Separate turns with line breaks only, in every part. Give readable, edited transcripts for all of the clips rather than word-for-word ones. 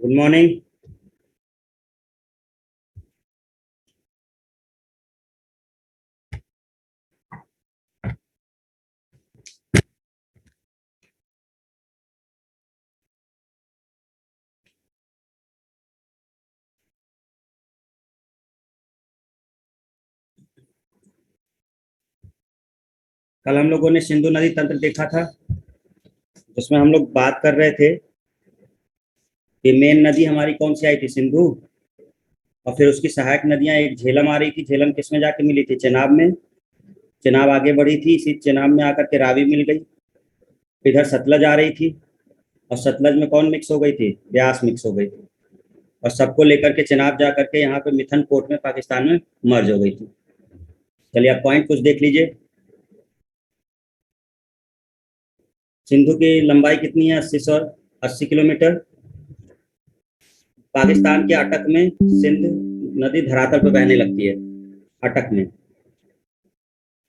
Good morning. कल हम लोगों ने सिंधु नदी तंत्र देखा था, जिसमें हम लोग बात कर रहे थे कि मेन नदी हमारी कौन सी आई थी, सिंधु। और फिर उसकी सहायक नदियां एक झेलम आ रही थी। झेलम किस में जाके मिली थी? चेनाब में। चेनाब आगे बढ़ी थी, इसी चेनाब में आकर के रावी मिल गई। इधर सतलज आ रही थी, और सतलज में कौन मिक्स हो गई थी? ब्यास मिक्स हो गई थी। और सबको लेकर के चेनाब जा करके यहाँ पे मिथन पोर्ट में पाकिस्तान में मर्ज हो गई थी। चलिए आप पॉइंट कुछ देख लीजिए। सिंधु की लंबाई कितनी है? 80 किलोमीटर। पाकिस्तान के अटक में सिंध नदी धरातल पर बहने लगती है। अटक में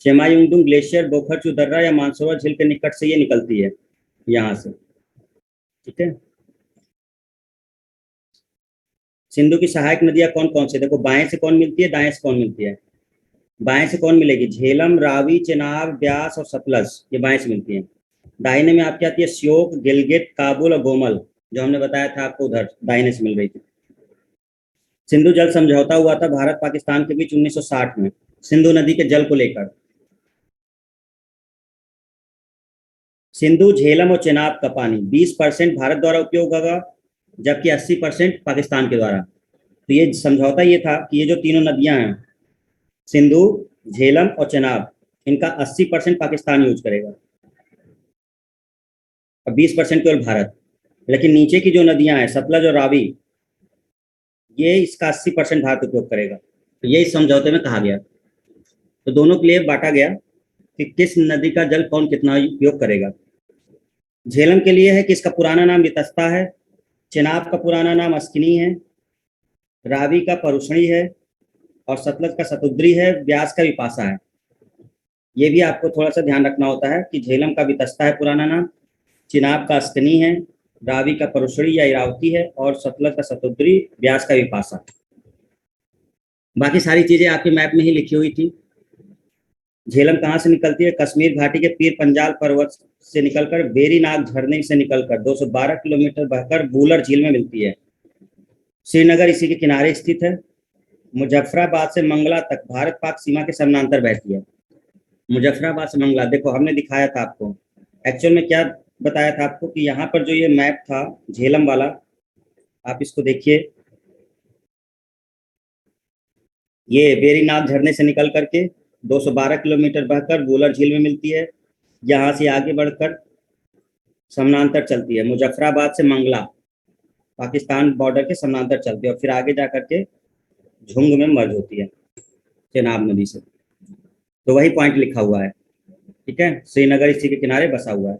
चेमायुंगडुंग ग्लेशियर, बोखरचू दर्रा या मानसरोवर झील के निकट से ये निकलती है, यहाँ से। ठीक है। सिंधु की सहायक नदियां कौन कौन सी? देखो, बाएं से कौन मिलती है, दाएं से कौन मिलती है? बाएं से कौन मिलेगी? झेलम, रावी, चेनाब, ब्यास और सतलज, ये बाएं से मिलती है। दाहिने में आपकी आती है श्योक, गिलगित, काबुल और गोमल, जो हमने बताया था आपको, उधर दाहिने से मिल रही थी। सिंधु जल समझौता हुआ था भारत पाकिस्तान के बीच 1960 में, सिंधु नदी के जल को लेकर। सिंधु, झेलम और चेनाब का पानी 20% भारत द्वारा उपयोग होगा, जबकि 80% पाकिस्तान के द्वारा। तो ये समझौता ये था कि ये जो तीनों नदियां हैं, सिंधु, झेलम और चेनाब, इनका 80% पाकिस्तान यूज करेगा और 20% केवल भारत। लेकिन नीचे की जो नदियां हैं, सतलज और रावी, ये इसका 80% भारत उपयोग करेगा। तो ये इस समझौते में कहा गया। तो दोनों के लिए बांटा गया कि किस नदी का जल कौन कितना उपयोग करेगा। झेलम के लिए है कि इसका पुराना नाम वितस्ता है, चेनाब का पुराना नाम अस्किनी है, रावी का परुषणी है, और सतलज का सतुद्री है, ब्यास का विपासा है। ये भी आपको थोड़ा सा ध्यान रखना होता है कि झेलम का वितस्ता है पुराना नाम, चिनाब का अस्कनी है, रावी का परुषणी या इरावती है, और सतलज का सतुद्री, ब्यास का विपासा। बाकी सारी चीजें आपके मैप में ही लिखी हुई थी। झेलम कहाँ से निकलती है? कश्मीर घाटी के पीर पंजाल पर्वत से निकलकर वेरीनाग झरने से निकलकर 212 किलोमीटर बहकर बूलर झील में मिलती है। श्रीनगर इसी के किनारे स्थित है। मुजफ्फराबाद से मंगला तक भारत पाक सीमा के समानांतर बहती है। मुजफ्फराबाद से मंगला, देखो हमने दिखाया था आपको, एक्चुअल में क्या बताया था आपको कि यहाँ पर जो ये मैप था झेलम वाला, आप इसको देखिए। ये वेरीनाग झरने से निकल करके 212 किलोमीटर बहकर बूलर झील में मिलती है। यहाँ से आगे बढ़कर समानांतर चलती है, मुजफ्फराबाद से मंगला पाकिस्तान बॉर्डर के समानांतर चलती है, और फिर आगे जा करके झुंग में मर्ज होती है चेनाब नदी से। तो वही पॉइंट लिखा हुआ है। ठीक है, श्रीनगर इसी के किनारे बसा हुआ है,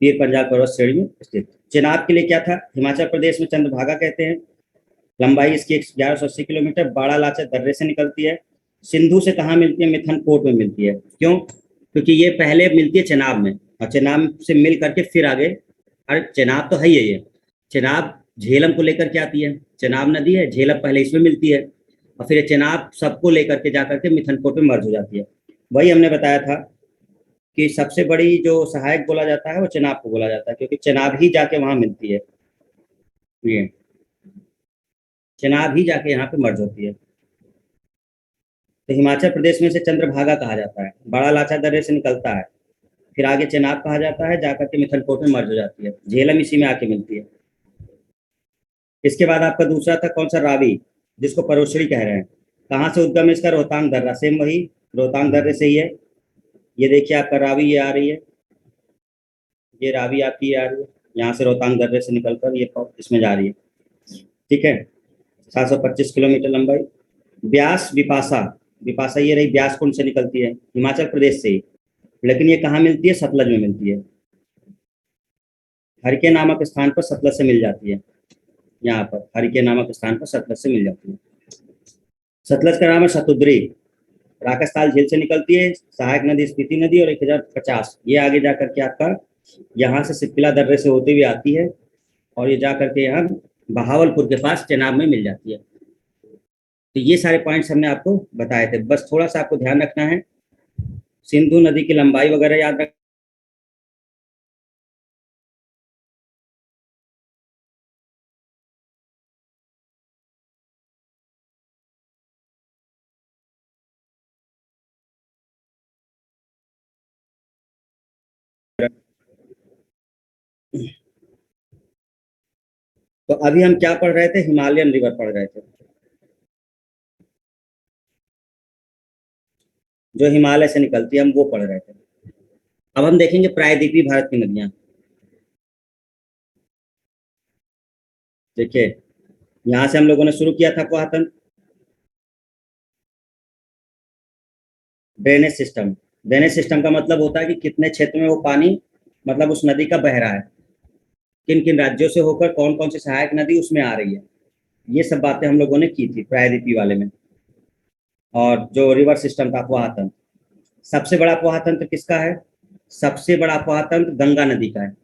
पीर पंजाल पर्वत श्रेणी में स्थित। चेनाब के लिए क्या था? हिमाचल प्रदेश में चंद्रभागा कहते हैं। लंबाई इसकी 1180 किलोमीटर, बाड़ा लाचा दर्रे से निकलती है। सिंधु से कहाँ मिलती है? मिथन पोर्ट में मिलती है। क्यों? क्योंकि ये पहले मिलती है चेनाब में, और चेनाब से मिल करके फिर आगे, अरे चेनाब तो है ही है ये। चेनाब झेलम को लेकर के आती है, चेनाब नदी है, झेलम पहले इसमें मिलती है, और फिर चेनाब सबको लेकर के जाकर के मिथन पोर्ट में मर्ज हो जाती है। वही हमने बताया था कि सबसे बड़ी जो सहायक बोला जाता है वो चेनाब को बोला जाता है, क्योंकि चेनाब ही जाके वहां मिलती है। ये चेनाब ही जाके यहाँ पे मर्ज होती है। तो हिमाचल प्रदेश में से चंद्रभागा कहा जाता है, बड़ा लाचा दर्रे से निकलता है, फिर आगे चेनाब कहा जाता है, जाकर के मिथनकोट में मर्ज हो जाती है। झेलम इसी में आके मिलती है। इसके बाद आपका दूसरा था कौन सा? रावी, जिसको परोसड़ी कह रहे हैं। कहाँ से उद्गम है इसका? रोहतांग दर्रा, सेम वही रोहतांग दर्रे से ही है। ये देखिए आपका रावी ये आ रही है, ये रावी आपकी ये आ रही है, यहाँ से रोहतांग दर्रे से निकलकर ये इसमें जा रही है। ठीक है, 725 किलोमीटर लंबाई। ब्यास, विपासा, विपासा ये रही, ब्यास कुंड से निकलती है, हिमाचल प्रदेश से ही, लेकिन ये कहाँ मिलती है? सतलज में मिलती है। हरिके नामक स्थान पर सतलज से मिल जाती है। यहाँ पर हरिके नामक स्थान पर सतलज से मिल जाती है। सतलज का नाम है सतुद्री, राकसताल झील से निकलती है, सहायक नदी स्पीति नदी और 1050, ये आगे जाकर के आपका यहाँ से सिप्पिला दर्रे से होते हुए आती है, और ये जा करके यहाँ बहावलपुर के पास चेनाब में मिल जाती है। तो ये सारे पॉइंट्स हमने आपको बताए थे, बस थोड़ा सा आपको ध्यान रखना है, सिंधु नदी की लंबाई वगैरह याद रख। तो अभी हम क्या पढ़ रहे थे, हिमालयन रिवर पढ़ रहे थे, जो हिमालय से निकलती है, हम वो पढ़ रहे थे। अब हम देखेंगे प्रायद्वीपीय भारत की नदियां। देखिए, यहाँ से हम लोगों ने शुरू किया था पुआतन ड्रेनेज सिस्टम। ड्रेनेज सिस्टम का मतलब होता है कि कितने क्षेत्र में वो पानी, मतलब उस नदी का बह रहा है, किन किन राज्यों से होकर कौन कौन सी सहायक नदी उसमें आ रही है। ये सब बातें हम लोगों ने की थी प्रायद्वीपीय वाले में। और जो रिवर सिस्टम था अफवाह तंत्र, सबसे बड़ा अफवाह तंत्र किसका है? सबसे बड़ा अफवाह तंत्र गंगा नदी का है।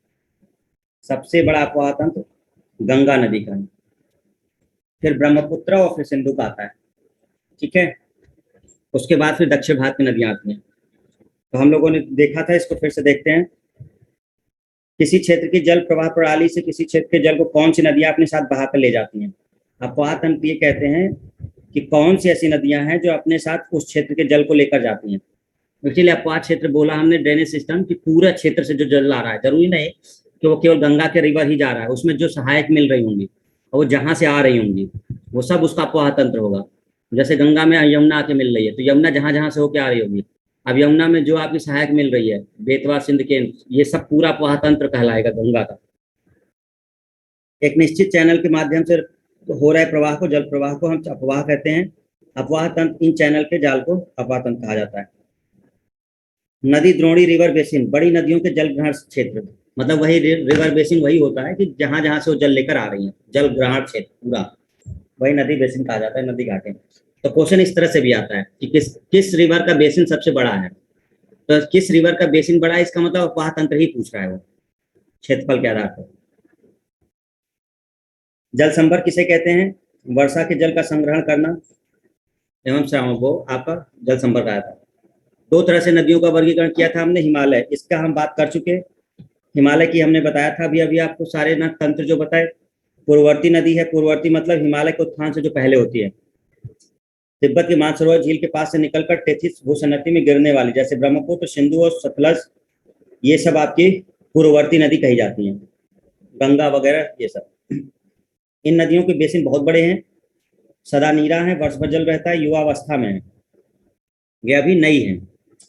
सबसे बड़ा अफवाह तंत्र गंगा नदी का है, फिर ब्रह्मपुत्र और फिर सिंधु का आता है। ठीक है, उसके बाद फिर दक्षिण भारत की नदियां आती हैं। तो हम लोगों ने देखा था, इसको फिर से देखते हैं। किसी क्षेत्र की जल प्रवाह प्रणाली से किसी क्षेत्र के जल को कौन सी नदियां अपने साथ बहाकर ले जाती हैं? अफवाह तंत्र ये कहते हैं कि कौन सी ऐसी नदियां हैं जो अपने साथ उस क्षेत्र के जल को लेकर जाती हैं। इसलिए अपवाद क्षेत्र बोला हमने ड्रेनेज सिस्टम की, पूरा क्षेत्र से जो जल आ रहा है, जरूरी नहीं कि वो केवल गंगा के रिवर ही जा रहा है, उसमें जो सहायक मिल रही होंगी और वो जहां से आ रही होंगी वो सब उसका अपवाह तंत्र होगा। जैसे गंगा में यमुना आके मिल रही है, तो यमुना जहां जहां से होके आ रही होगी, अब यमुना में जो आपकी सहायक मिल रही है, बेतवा सिंध के, ये सब पूरा अपवाह तंत्र कहलाएगा गंगा का। एक निश्चित चैनल के माध्यम से हो रहे प्रवाह को, जल प्रवाह को हम अपवाह कहते हैं। अपवाह तंत्र इन चैनल के जाल को अपवाह तंत्र कहा जाता है। नदी द्रोणी रिवर बेसिन, बड़ी नदियों के जल ग्रहण क्षेत्र, मतलब वही रिवर बेसिन वही होता है कि जहां जहां से वो जल लेकर आ रही है, जल ग्रहण क्षेत्र पूरा वही नदी बेसिन कहा जाता है, नदी घाटे। तो क्वेश्चन इस तरह से भी आता है कि किस किस रिवर का बेसिन सबसे बड़ा है। तो किस रिवर का बेसिन बड़ा है, इसका मतलब अपवाह तंत्र ही पूछ रहा है वो, क्षेत्रफल के आधार पर। जल संभर किसे कहते हैं? वर्षा के जल का संग्रहण करना एवं श्रावण को आपका जल संभर कहा था। दो तरह से नदियों का वर्गीकरण किया था हमने, हिमालय, इसका हम बात कर चुके। हिमालय की हमने बताया था अभी अभी आपको, सारे न तंत्र जो बताए। पूर्ववर्ती नदी है, पूर्ववर्ती मतलब हिमालय के उत्थान से जो पहले होती है, तिब्बत के मानसरोवर झील के पास से निकलकर टेथिस भूसन्नति में गिरने वाली, जैसे ब्रह्मपुत्र, सिंधु और सतलज, ये सब आपकी पूर्ववर्ती नदी कही जाती हैं, गंगा वगैरह ये सब। इन नदियों के बेसिन बहुत बड़े हैं, सदा नीरा है, वर्ष भर जल रहता है, युवावस्था में है, ये अभी नई है,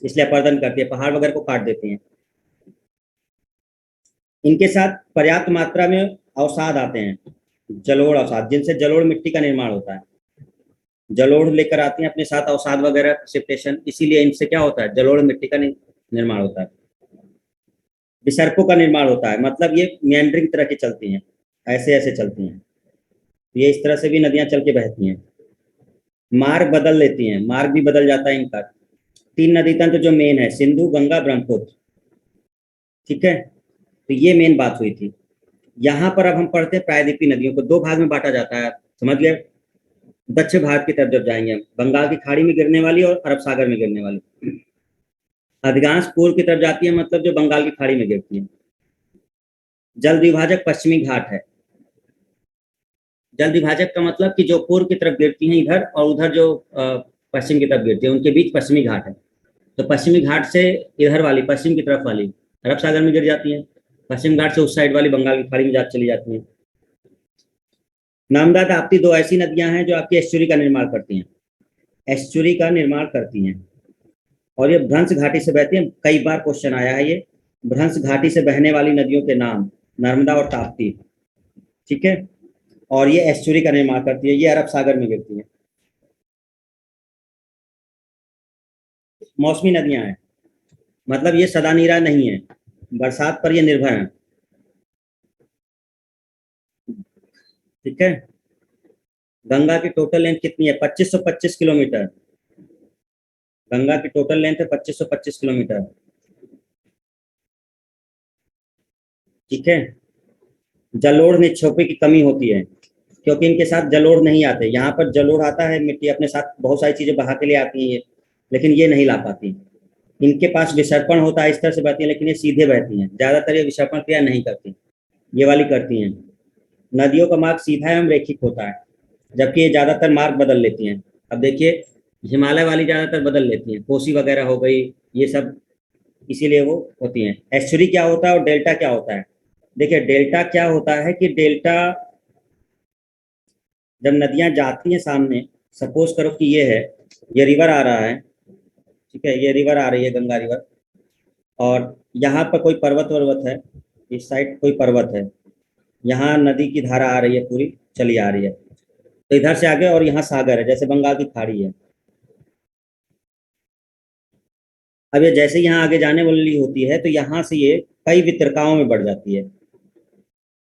इसलिए अपर्दन करती है, पहाड़ वगैरह को काट देती हैं। इनके साथ पर्याप्त मात्रा में अवसाद आते हैं, जलोढ़ अवसाद, जिनसे जलोढ़ मिट्टी का निर्माण होता है। जलोढ़ लेकर आती हैं अपने साथ अवसाद वगैरह, प्रेसिपिटेशन, इसीलिए इनसे क्या होता है, जलोढ़ मिट्टी का निर्माण होता है। विसर्पों का निर्माण होता है, मतलब ये मेंड्रिंग तरह की चलती हैं, ऐसे ऐसे चलती हैं, ये इस तरह से भी नदियां चल के बहती हैं। मार्ग बदल लेती हैं, मार्ग भी बदल जाता है इनका। तीन नदी तंत्र जो मेन है, सिंधु, गंगा, ब्रह्मपुत्र। ठीक है, तो ये मेन बात हुई थी। यहाँ पर अब हम पढ़ते हैं प्रायद्वीपीय नदियों को, दो भाग में बांटा जाता है, समझ गए? दक्षिण भारत की तरफ जब जाएंगे हम, बंगाल की खाड़ी में गिरने वाली और अरब सागर में गिरने वाली। अधिकांश पूर्व की तरफ जाती है, मतलब जो बंगाल की खाड़ी में गिरती है। जल विभाजक पश्चिमी घाट है। जल विभाजक का मतलब कि जो पूर्व की तरफ गिरती हैं इधर, और उधर जो पश्चिम की तरफ गिरती है, उनके बीच पश्चिमी घाट है। तो पश्चिमी घाट से इधर वाली, पश्चिम की तरफ वाली अरब सागर में गिर जाती है, पश्चिम घाट से उस साइड वाली बंगाल की खाड़ी में जा चली जाती है। नर्मदा ताप्ती दो ऐसी नदियां हैं जो आपकी एस्चुरी का निर्माण करती हैं, एस्चुरी का निर्माण करती हैं, और ये भ्रंश घाटी से बहती हैं। कई बार क्वेश्चन आया है ये, भ्रंश घाटी से बहने वाली नदियों के नाम, नर्मदा और ताप्ती। ठीक है, और ये एस्चुरी का निर्माण करती है, ये अरब सागर में गिरती है। मौसमी नदियां हैं, मतलब ये सदा नीरा नहीं है, बरसात पर ये निर्भर है। ठीक है, गंगा की टोटल लेंथ कितनी है? 2525 किलोमीटर। गंगा की टोटल लेंथ है 2525 किलोमीटर। ठीक है, जलोढ़ निक्षेपों की कमी होती है, क्योंकि इनके साथ जलोढ़ नहीं आते। यहाँ पर जलोढ़ आता है, मिट्टी अपने साथ बहुत सारी चीजें बहा के लिए आती हैं ये, लेकिन ये नहीं ला पाती। इनके पास विसर्पण होता है, इस तरह से बहती है, लेकिन ये सीधे बहती हैं। ज्यादातर ये विसर्पण क्रिया नहीं करती, ये वाली करती हैं। नदियों का मार्ग सीधा एवं रेखिक होता है, जबकि ये ज्यादातर मार्ग बदल लेती हैं। अब देखिए, हिमालय वाली ज्यादातर बदल लेती हैं, कोसी वगैरह हो गई, ये सब इसीलिए वो होती हैं। एस्चुरी क्या होता है और डेल्टा क्या होता है? देखिए, डेल्टा क्या होता है कि डेल्टा, जब नदियां जाती हैं सामने, सपोज करो कि ये रिवर आ रहा है, ठीक है, ये रिवर आ रही है, गंगा रिवर, और यहाँ पर कोई पर्वत वर्वत है, इस साइड कोई पर्वत है, यहाँ नदी की धारा आ रही है, पूरी चली आ रही है, तो इधर से आगे, और यहाँ सागर है, जैसे बंगाल की खाड़ी है। अब ये जैसे यहाँ आगे जाने वाली होती है, तो यहाँ से ये कई वितरकाओं में बढ़ जाती है,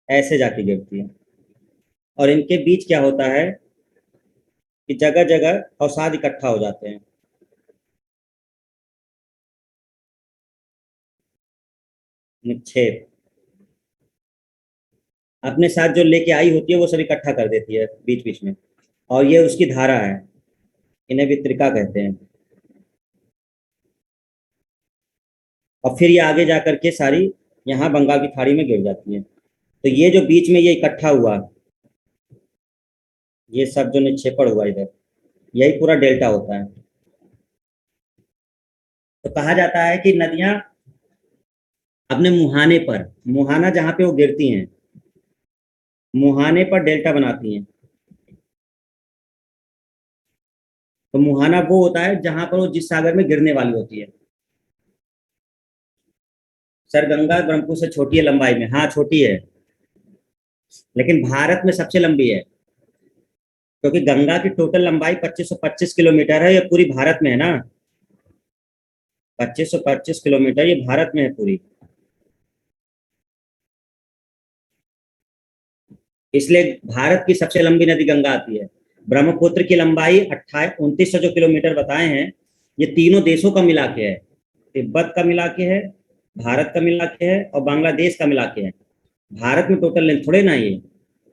ऐसे जाके गिरती है। और इनके बीच क्या होता है कि जगह जगह अवसाद इकट्ठा हो जाते हैं, निक्षेप अपने साथ जो लेके आई होती है वो सब इकट्ठा कर देती है बीच बीच में, और ये उसकी धारा है, इन्हें वितरिका कहते हैं। और फिर ये आगे जा करके सारी यहाँ बंगाल की खाड़ी में गिर जाती है। तो ये जो बीच में ये इकट्ठा हुआ, ये सब जो निक्षेपण हुआ इधर, यही पूरा डेल्टा होता है। तो कहा जाता है कि नदियां अपने मुहाने पर, मुहाना जहाँ पे वो गिरती हैं, मुहाने पर डेल्टा बनाती हैं। तो मुहाना वो होता है जहां पर वो जिस सागर में गिरने वाली होती है। सर, गंगा ब्रह्मपुत्र से छोटी है लंबाई में, हाँ छोटी है, लेकिन भारत में सबसे लंबी है, क्योंकि गंगा की टोटल लंबाई 2525 किलोमीटर है, ये पूरी भारत में है ना। 2525 किलोमीटर ये भारत में है पूरी, इसलिए भारत की सबसे लंबी नदी गंगा आती है। ब्रह्मपुत्र की लंबाई 28 29 जो किलोमीटर बताए हैं, ये तीनों देशों का मिला के है, तिब्बत का मिला के है, भारत का मिला के है, और बांग्लादेश का मिला के है। भारत में टोटल लेंथ थोड़े ना ये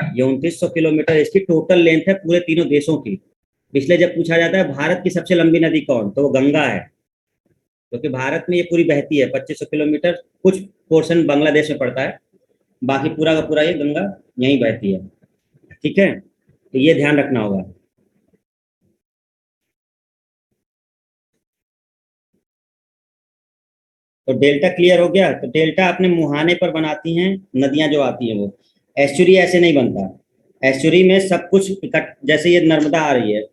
2900 किलोमीटर इसकी टोटल लेंथ है पूरे तीनों देशों की। इसलिए जब पूछा जाता है भारत की सबसे लंबी नदी कौन, तो वो गंगा है, क्योंकि भारत में ये पूरी बहती है 2500 किलोमीटर, कुछ पोर्शन बांग्लादेश में पड़ता है, बाकी पूरा का पूरा ये गंगा यहीं बहती है। ठीक है, तो ये ध्यान रखना होगा। तो डेल्टा क्लियर हो गया। तो डेल्टा अपने मुहाने पर बनाती हैं नदियां जो आती हैं वो। एस्चुरी ऐसे नहीं बनता, एस्चुरी में सब कुछ इकट्ठ, जैसे ये नर्मदा आ रही है,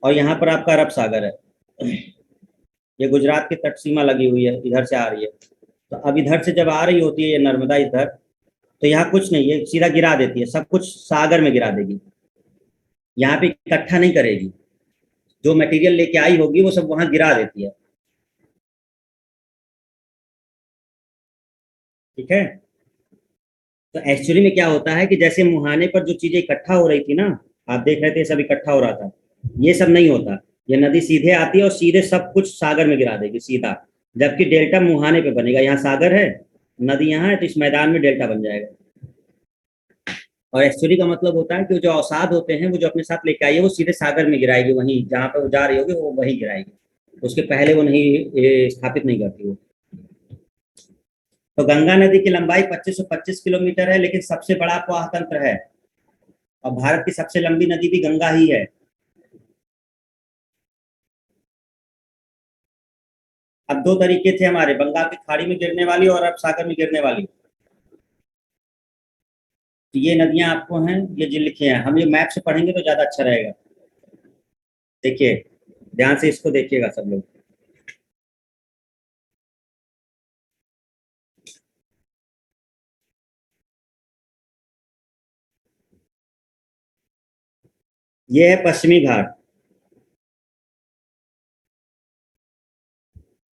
और यहाँ पर आपका अरब सागर है, ये गुजरात की तट सीमा लगी हुई है, इधर से आ रही है। तो अब इधर से जब आ रही होती है ये नर्मदा इधर, तो यहाँ कुछ नहीं, ये सीधा गिरा देती है, सब कुछ सागर में गिरा देगी, यहाँ पे इकट्ठा नहीं करेगी। जो मटेरियल लेके आई होगी वो सब वहां गिरा देती है। ठीक है। तो एक्चुअली में क्या होता है कि जैसे मुहाने पर जो चीजें इकट्ठा हो रही थी ना, आप देख रहे थे सब इकट्ठा हो रहा था, ये सब नहीं होता। ये नदी सीधे आती है और सीधे सब कुछ सागर में गिरा देगी सीधा, जबकि डेल्टा मुहाने पे बनेगा। यहाँ सागर है, नदी यहाँ है, तो इस मैदान में डेल्टा बन जाएगा। और एस्चुरी का मतलब होता है कि जो अवसाद होते हैं वो जो अपने साथ लेके आई है वो सीधे सागर में गिराएगी, वहीं जहाँ पे वो जा रही होगी वो वहीं गिराएगी, उसके पहले वो नहीं स्थापित नहीं करती वो। तो गंगा नदी की लंबाई 2525 किलोमीटर है, लेकिन सबसे बड़ा प्रवाह तंत्र है, और भारत की सबसे लंबी नदी भी गंगा ही है। अब दो तरीके थे हमारे, बंगाल की खाड़ी में गिरने वाली और अरब सागर में गिरने वाली। तो ये नदियां आपको हैं, ये जो लिखे हैं, हम ये मैप से पढ़ेंगे तो ज्यादा अच्छा रहेगा। देखिए, ध्यान से इसको देखिएगा सब लोग। ये है पश्चिमी घाट,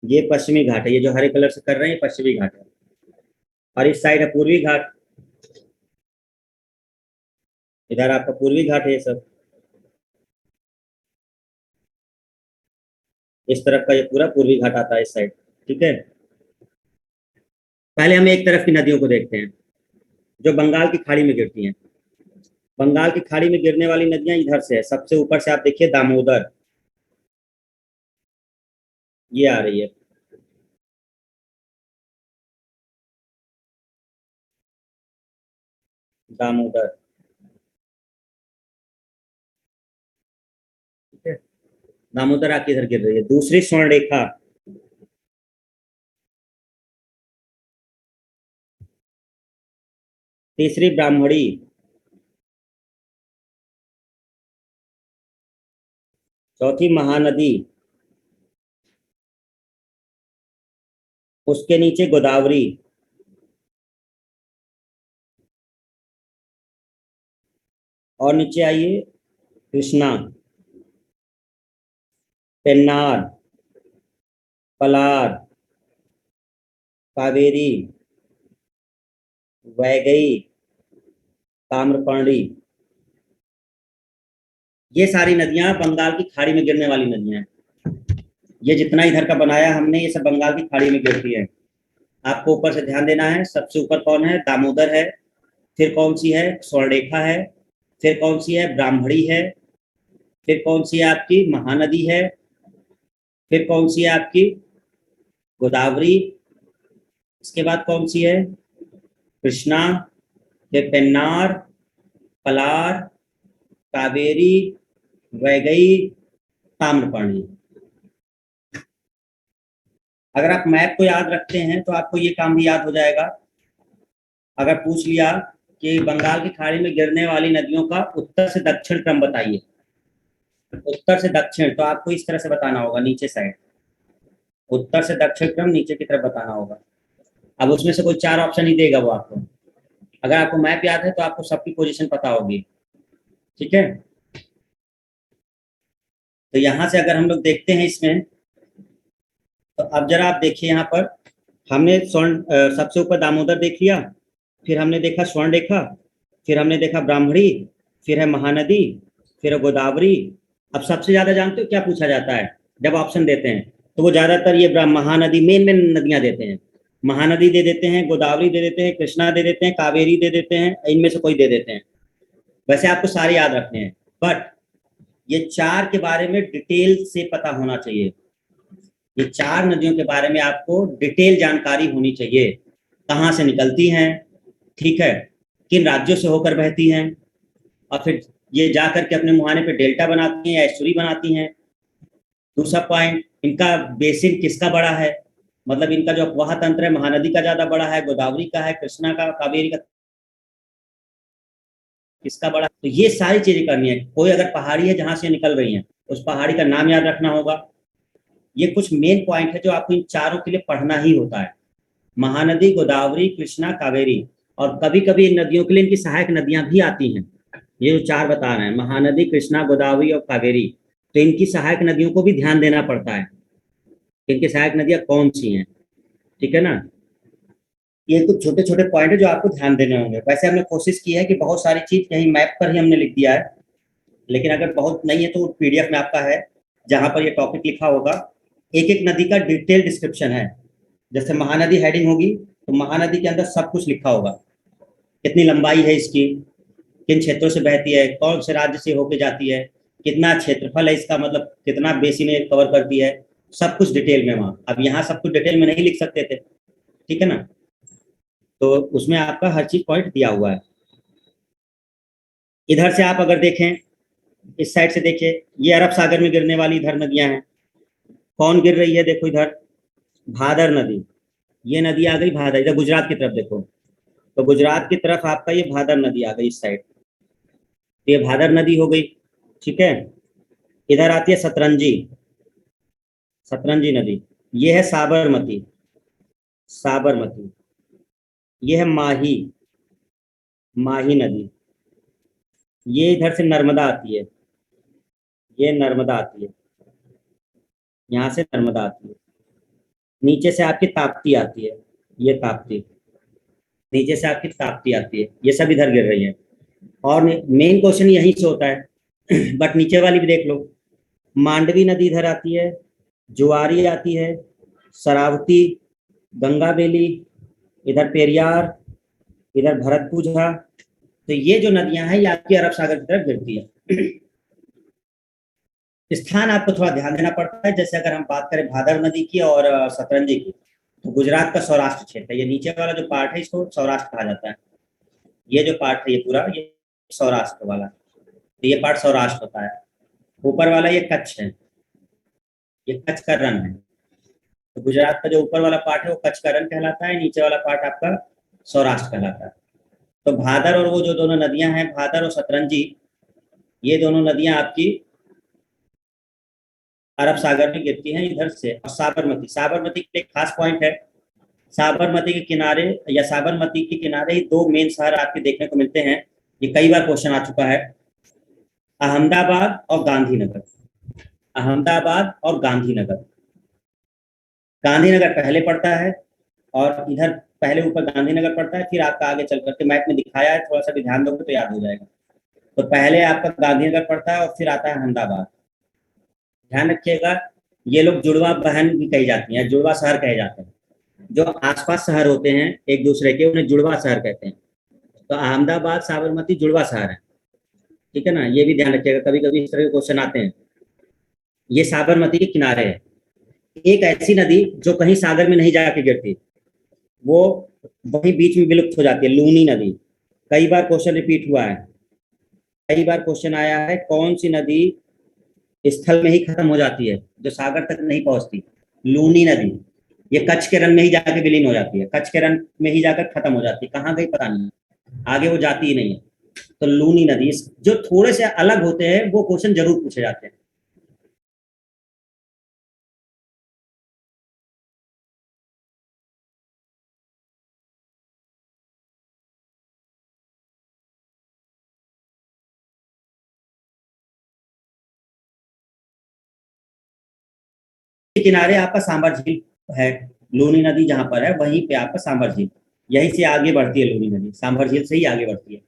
ये पश्चिमी घाट है, ये जो हरे कलर से कर रहे हैं ये पश्चिमी घाट है, और इस साइड है पूर्वी घाट, इधर आपका पूर्वी घाट है ये सब, इस तरफ का ये पूरा पूर्वी घाट आता है इस साइड। ठीक है, पहले हम एक तरफ की नदियों को देखते हैं। जो बंगाल की खाड़ी में गिरती हैं। बंगाल की खाड़ी में गिरने वाली नदियां इधर से है, सबसे ऊपर से आप देखिए दामोदर, ये आ रही है। दामोदर, ठीक है। दामोदर आके इधर गिर रही है। दूसरी स्वर्ण रेखा, तीसरी ब्राह्मणी, चौथी महानदी, उसके नीचे गोदावरी, और नीचे आइए कृष्णा, पेन्नार, पलार, कावेरी, वैगई, ताम्रपर्णी। ये सारी नदियां बंगाल की खाड़ी में गिरने वाली नदियां हैं। ये जितना इधर का बनाया हमने, ये सब बंगाल की खाड़ी में गिरती है। आपको ऊपर से ध्यान देना है। सबसे ऊपर कौन है? दामोदर है। फिर कौन सी है? स्वर्णरेखा है। फिर कौन सी है? ब्राह्मणी है। फिर कौन सी है आपकी? महानदी है। फिर कौन सी है आपकी? गोदावरी। इसके बाद कौन सी है? कृष्णा। फिर पेन्नार, पलार, कावेरी, वैगई, ताम्रपर्णी। अगर आप मैप को याद रखते हैं तो आपको ये काम भी याद हो जाएगा। अगर पूछ लिया कि बंगाल की खाड़ी में गिरने वाली नदियों का उत्तर से दक्षिण क्रम बताइए, उत्तर से दक्षिण, तो आपको इस तरह से बताना होगा, नीचे साइड। उत्तर से दक्षिण क्रम नीचे की तरफ बताना होगा। अब उसमें से कोई चार ऑप्शन ही देगा वो आपको। अगर आपको मैप याद है तो आपको सबकी पोजीशन पता होगी, ठीक है। तो यहां से अगर हम लोग देखते हैं इसमें, तो अब जरा आप देखिए यहाँ पर, हमने स्वर्ण सबसे ऊपर दामोदर देख लिया, फिर हमने देखा स्वर्ण रेखा, फिर हमने देखा ब्राह्मणी, फिर है महानदी, फिर है गोदावरी। अब सबसे ज्यादा जानते हो क्या पूछा जाता है जब ऑप्शन देते हैं? तो वो ज्यादातर ये महानदी, मेन मेन नदियां देते हैं। महानदी दे देते हैं, गोदावरी दे देते हैं, कृष्णा दे देते हैं, कावेरी दे देते हैं, इनमें से कोई दे देते हैं। वैसे आपको सारे याद रखने हैं, बट ये चार के बारे में डिटेल से पता होना चाहिए। ये चार नदियों के बारे में आपको डिटेल जानकारी होनी चाहिए। कहाँ से निकलती हैं, ठीक है, किन राज्यों से होकर बहती हैं, और फिर ये जाकर के अपने मुहाने पे डेल्टा बनाती हैं या एस्टुरी बनाती हैं। दूसरा पॉइंट, इनका बेसिन किसका बड़ा है, मतलब इनका जो अफवाह तंत्र है, महानदी का ज्यादा बड़ा है, गोदावरी का है, कृष्णा का, कावेरी का किसका बड़ा। तो ये सारी चीजें करनी है। कोई अगर पहाड़ी है जहां से निकल रही है, उस पहाड़ी का नाम याद रखना होगा। ये कुछ मेन पॉइंट है जो आपको इन चारों के लिए पढ़ना ही होता है। महानदी, गोदावरी, कृष्णा, कावेरी, और कभी कभी इन नदियों के लिए इनकी सहायक नदियां भी आती हैं। ये जो चार बता रहे हैं, महानदी, कृष्णा, गोदावरी और कावेरी, तो इनकी सहायक नदियों को भी ध्यान देना पड़ता है। इनकी सहायक नदियां कौन सी हैं, ठीक है ना। ये कुछ छोटे छोटे पॉइंट है जो आपको ध्यान देने होंगे। वैसे हमने कोशिश की है कि बहुत सारी चीज कहीं मैप पर ही हमने लिख दिया है, लेकिन अगर बहुत नहीं है तो पीडीएफ में आपका है, जहां पर ये टॉपिक लिखा होगा। एक एक नदी का डिटेल डिस्क्रिप्शन है। जैसे महानदी हेडिंग होगी, तो महानदी के अंदर सब कुछ लिखा होगा। कितनी लंबाई है इसकी, किन क्षेत्रों से बहती है, कौन से राज्य से होके जाती है, कितना क्षेत्रफल है इसका, मतलब कितना बेसिन कवर करती है, सब कुछ डिटेल में वहाँ। अब यहाँ सब कुछ डिटेल में नहीं लिख सकते थे, ठीक है ना। तो उसमें आपका हर चीज पॉइंट दिया हुआ है। इधर से आप अगर देखें, इस साइड से देखिए, ये अरब सागर में गिरने वाली इधर नदियां हैं। कौन गिर रही है? देखो इधर भादर नदी, ये नदी आ गई भादर, इधर गुजरात की तरफ देखो, तो गुजरात की तरफ आपका ये भादर नदी आ गई इस साइड, तो ये भादर नदी हो गई, ठीक है। इधर आती है सतरंजी, सतरंजी नदी। ये है साबरमती, साबरमती। ये है माही, माही नदी। ये इधर से नर्मदा आती है, ये नर्मदा आती है, यहाँ से नर्मदा आती है। नीचे से आपकी ताप्ती आती है, ये ताप्ती, नीचे से आपकी ताप्ती आती है, ये सब इधर गिर रही है। और मेन क्वेश्चन यहीं से होता है बट नीचे वाली भी देख लो। मांडवी नदी इधर आती है, जुआरी आती है, शरावती, गंगा बेली, इधर पेरियार, इधर भरतपुझा। तो ये जो नदियां हैं ये आपकी अरब सागर की तरफ गिरती है। स्थान आपको थोड़ा ध्यान देना पड़ता है। जैसे अगर हम बात करें भादर नदी की और सतरंजी की, तो गुजरात का सौराष्ट्र क्षेत्र है। ये नीचे वाला जो पार्ट है इसको सौराष्ट्र कहा जाता है। ये जो पार्ट है ये पूरा ये सौराष्ट्र वाला, तो ये पार्ट सौराष्ट्र होता है। ऊपर वाला ये कच्छ है, ये कच्छ का रण है। तो गुजरात का जो ऊपर वाला पार्ट है वो कच्छ का रण कहलाता है, नीचे वाला पार्ट आपका सौराष्ट्र कहलाता है। तो भादर और वो जो दोनों नदियां हैं, भादर और सतरंजी, ये दोनों नदियां आपकी अरब सागर में गिरती हैं इधर से। और साबरमती, साबरमती के लिए खास पॉइंट है। साबरमती के किनारे या साबरमती के किनारे ही दो मेन शहर आपके देखने को मिलते हैं। ये कई बार क्वेश्चन आ चुका है, अहमदाबाद और गांधीनगर। अहमदाबाद और गांधीनगर। गांधीनगर पहले पड़ता है और इधर पहले ऊपर गांधीनगर पड़ता है, फिर आपका आगे चल करके मैप में दिखाया है, थोड़ा सा भी ध्यान दोगे तो याद हो जाएगा। तो पहले आपका गांधीनगर पड़ता है और फिर आता है अहमदाबाद। ध्यान रखिएगा, ये लोग जुड़वा बहन भी कही जाती हैं, जुड़वा शहर कहे जाते हैं। जो आसपास शहर होते हैं एक दूसरे के, उन्हें जुड़वा शहर कहते हैं। तो अहमदाबाद साबरमती जुड़वा शहर है। ठीक है ना, ये भी ध्यान रखिएगा, कभी कभी इस तरह के क्वेश्चन आते हैं। ये साबरमती के किनारे है। एक ऐसी नदी जो कहीं सागर में नहीं जाके गिरती, वो वहीं बीच में विलुप्त हो जाती है, लूनी नदी। कई बार क्वेश्चन रिपीट हुआ है, कई बार क्वेश्चन आया है, कौन सी नदी स्थल में ही खत्म हो जाती है, जो सागर तक नहीं पहुंचती? लूनी नदी। ये कच्छ के रन में ही जाकर विलीन हो जाती है, कच्छ के रन में ही जाकर खत्म हो जाती है, कहाँ गई पता नहीं, आगे वो जाती ही नहीं है। तो लूनी नदी, जो थोड़े से अलग होते हैं वो क्वेश्चन जरूर पूछे जाते हैं। किनारे आपका सांबर झील है। लूनी नदी जहां पर है वहीं पे आपका सांबर झील, यहीं से आगे बढ़ती है लूनी नदी, सांबर झील से ही आगे बढ़ती है।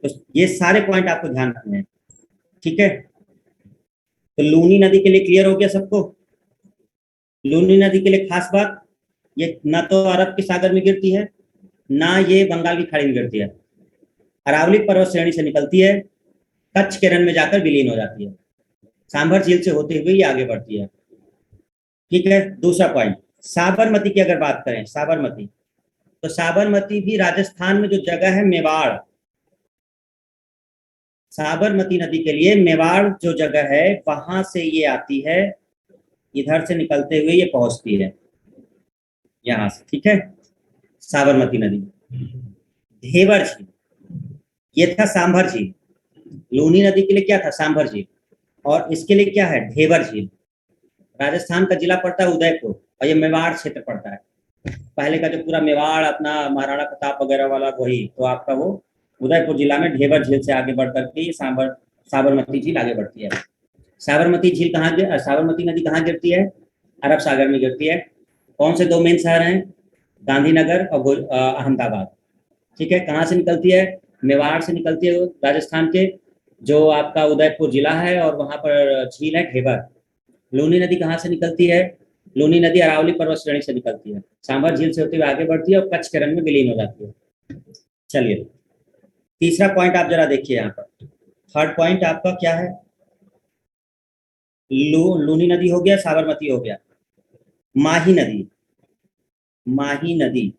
तो ये सारे पॉइंट आपको ध्यान रखने हैं। ठीक है, तो लूनी नदी के लिए क्लियर हो गया सबको? लूनी नदी के लिए खास बात, ये ना तो अरब के सागर में गिरती है, ना ये बंगाल की खाड़ी में गिरती है। अरावली पर्वत श्रेणी से निकलती है, कच्छ के रण में जाकर विलीन हो जाती है, सांभर झील से होते हुए ये आगे बढ़ती है। ठीक है, दूसरा पॉइंट, साबरमती की अगर बात करें, साबरमती, तो साबरमती भी राजस्थान में जो जगह है मेवाड़, साबरमती नदी के लिए मेवाड़ जो जगह है वहां से ये आती है, इधर से निकलते हुए ये पहुंचती है यहाँ से। ठीक है, साबरमती नदी। धेवर झील, ये था सांभर झील। लूनी नदी के लिए क्या था? सांभर झील। और इसके लिए क्या है? धेवर झील। राजस्थान का जिला पड़ता है उदयपुर और ये मेवाड़ क्षेत्र पड़ता है। पहले का जो पूरा मेवाड़ अपना महाराणा प्रताप वगैरह वाला, वही तो आपका वो उदयपुर जिला में ढेबर झील से आगे बढ़ करके ये साबरमती झील आगे बढ़ती है। साबरमती झील कहाँ, साबरमती नदी कहाँ गिरती है? अरब सागर में गिरती है। कौन से दो मेन शहर हैं? गांधीनगर और अहमदाबाद। ठीक है, कहाँ से निकलती है? मेवाड़ से निकलती है, राजस्थान के जो आपका उदयपुर जिला है, और वहां पर झील है ढेबर। लूनी नदी कहाँ से निकलती है? लूनी नदी अरावली पर्वत श्रेणी से निकलती है, सांभर झील से होते हुए आगे बढ़ती है और कच्छ के रन में विलीन हो जाती है। चलिए, तीसरा पॉइंट आप जरा देखिए यहाँ पर। थर्ड पॉइंट आपका क्या है? लूनी नदी हो गया, साबरमती हो गया। माही नदी, माही नदी,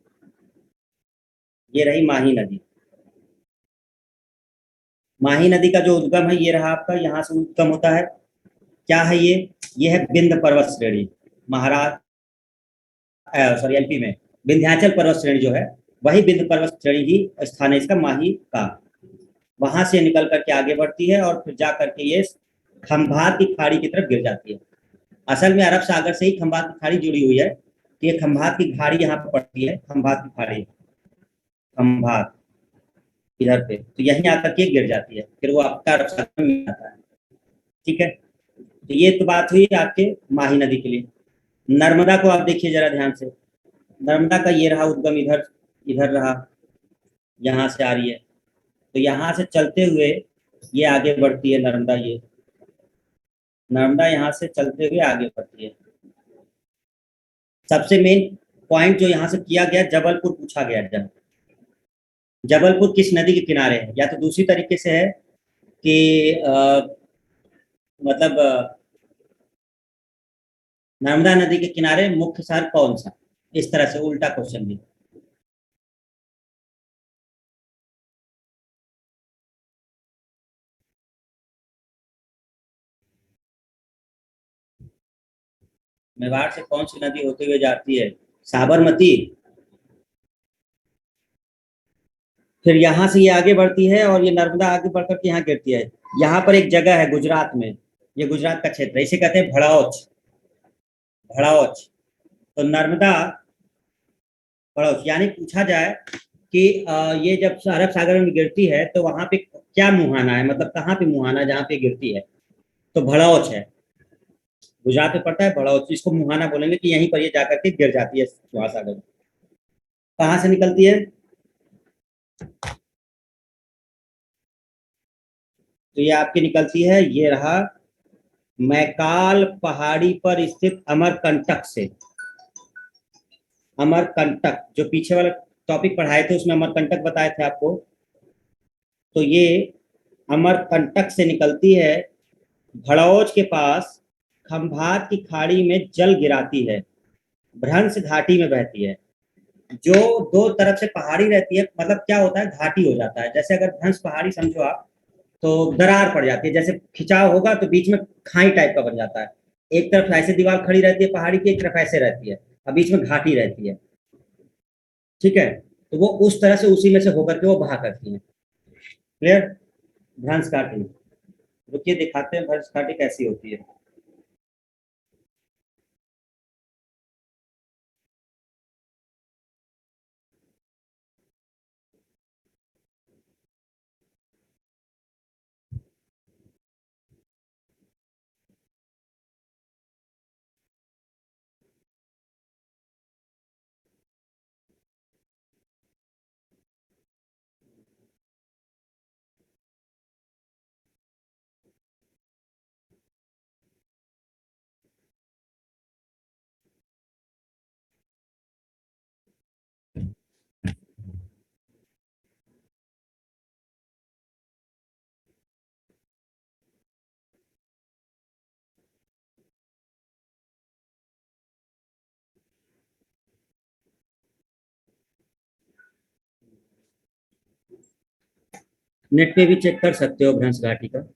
ये रही माही नदी। माही नदी का जो उद्गम है ये रहा आपका, यहाँ से उद्गम होता है। क्या है ये है विंध्य पर्वत श्रेणी, महाराष्ट्र, सॉरी एमपी में विंध्याचल पर्वत श्रेणी जो है, वही विंध्य पर्वत श्रेणी ही स्थान है इसका, माही का। वहां से निकल करके आगे बढ़ती है और फिर जा करके ये खंभात की खाड़ी की तरफ गिर जाती है। असल में अरब सागर से ही खंभात की खाड़ी जुड़ी हुई है। तो ये खंभात की खाड़ी यहाँ पर पड़ती है, खंभात की खाड़ी, खंभात इधर पे, तो यहीं आकर के गिर जाती है, फिर वो आपका अरब सागर में आता है। ठीक है, तो ये तो बात हुई आपके माही नदी के लिए। नर्मदा को आप देखिए जरा ध्यान से। नर्मदा का ये रहा उद्गम, इधर इधर रहा, यहाँ से आ रही है। तो यहाँ से चलते हुए ये आगे बढ़ती है नर्मदा, ये नर्मदा यहाँ से चलते हुए आगे बढ़ती है। सबसे मेन पॉइंट जो यहाँ से किया गया, जबलपुर पूछा गया, जबलपुर किस नदी के किनारे है? या तो दूसरी तरीके से है कि मतलब नर्मदा नदी के किनारे मुख्य शहर कौन सा? इस तरह से उल्टा क्वेश्चन भी। मेवाड़ से कौन सी नदी होते हुए जाती है? साबरमती। फिर यहाँ से ये आगे बढ़ती है और ये नर्मदा आगे बढ़कर के यहाँ गिरती है। यहाँ पर एक जगह है गुजरात में, ये गुजरात का क्षेत्र है, इसे कहते हैं भड़ौच। भड़ौच। तो नर्मदा भड़ौच, यानी पूछा जाए कि ये जब अरब सागर में गिरती है तो वहां पे क्या मुहाना है, मतलब कहाँ पे मुहाना जहाँ पे गिरती है? तो भड़ौच है। गुजरात में पड़ता है भड़ौच, इसको मुहाना बोलेंगे कि यहीं पर ये जाकर के गिर जाती है महासागर में। कहाँ से निकलती है? तो ये आपकी निकलती है, ये रहा, मैकाल पहाड़ी पर स्थित अमरकंटक से। अमरकंटक, जो पीछे वाला टॉपिक पढ़ाए थे उसमें अमरकंटक बताए थे आपको। तो ये अमरकंटक से निकलती है, भड़ौच के पास खंभात की खाड़ी में जल गिराती है, भ्रंश घाटी में बहती है। जो दो तरफ से पहाड़ी रहती है, मतलब क्या होता है, घाटी हो जाता है। जैसे अगर भ्रंश पहाड़ी समझो आप, तो दरार पड़ जाती है, जैसे खिंचाव होगा तो बीच में खाई टाइप का बन जाता है। एक तरफ ऐसे दीवार खड़ी रहती है पहाड़ी की, एक तरफ ऐसे रहती है, और बीच में घाटी रहती है। ठीक है, तो वो उस तरह से उसी में से होकर के वो बहा करती है। क्लियर? भ्रंश घाटी। रुकिए दिखाते हैं भ्रंश घाटी कैसी होती है। नेट पे भी चेक कर सकते हो भ्रंश घाटी का।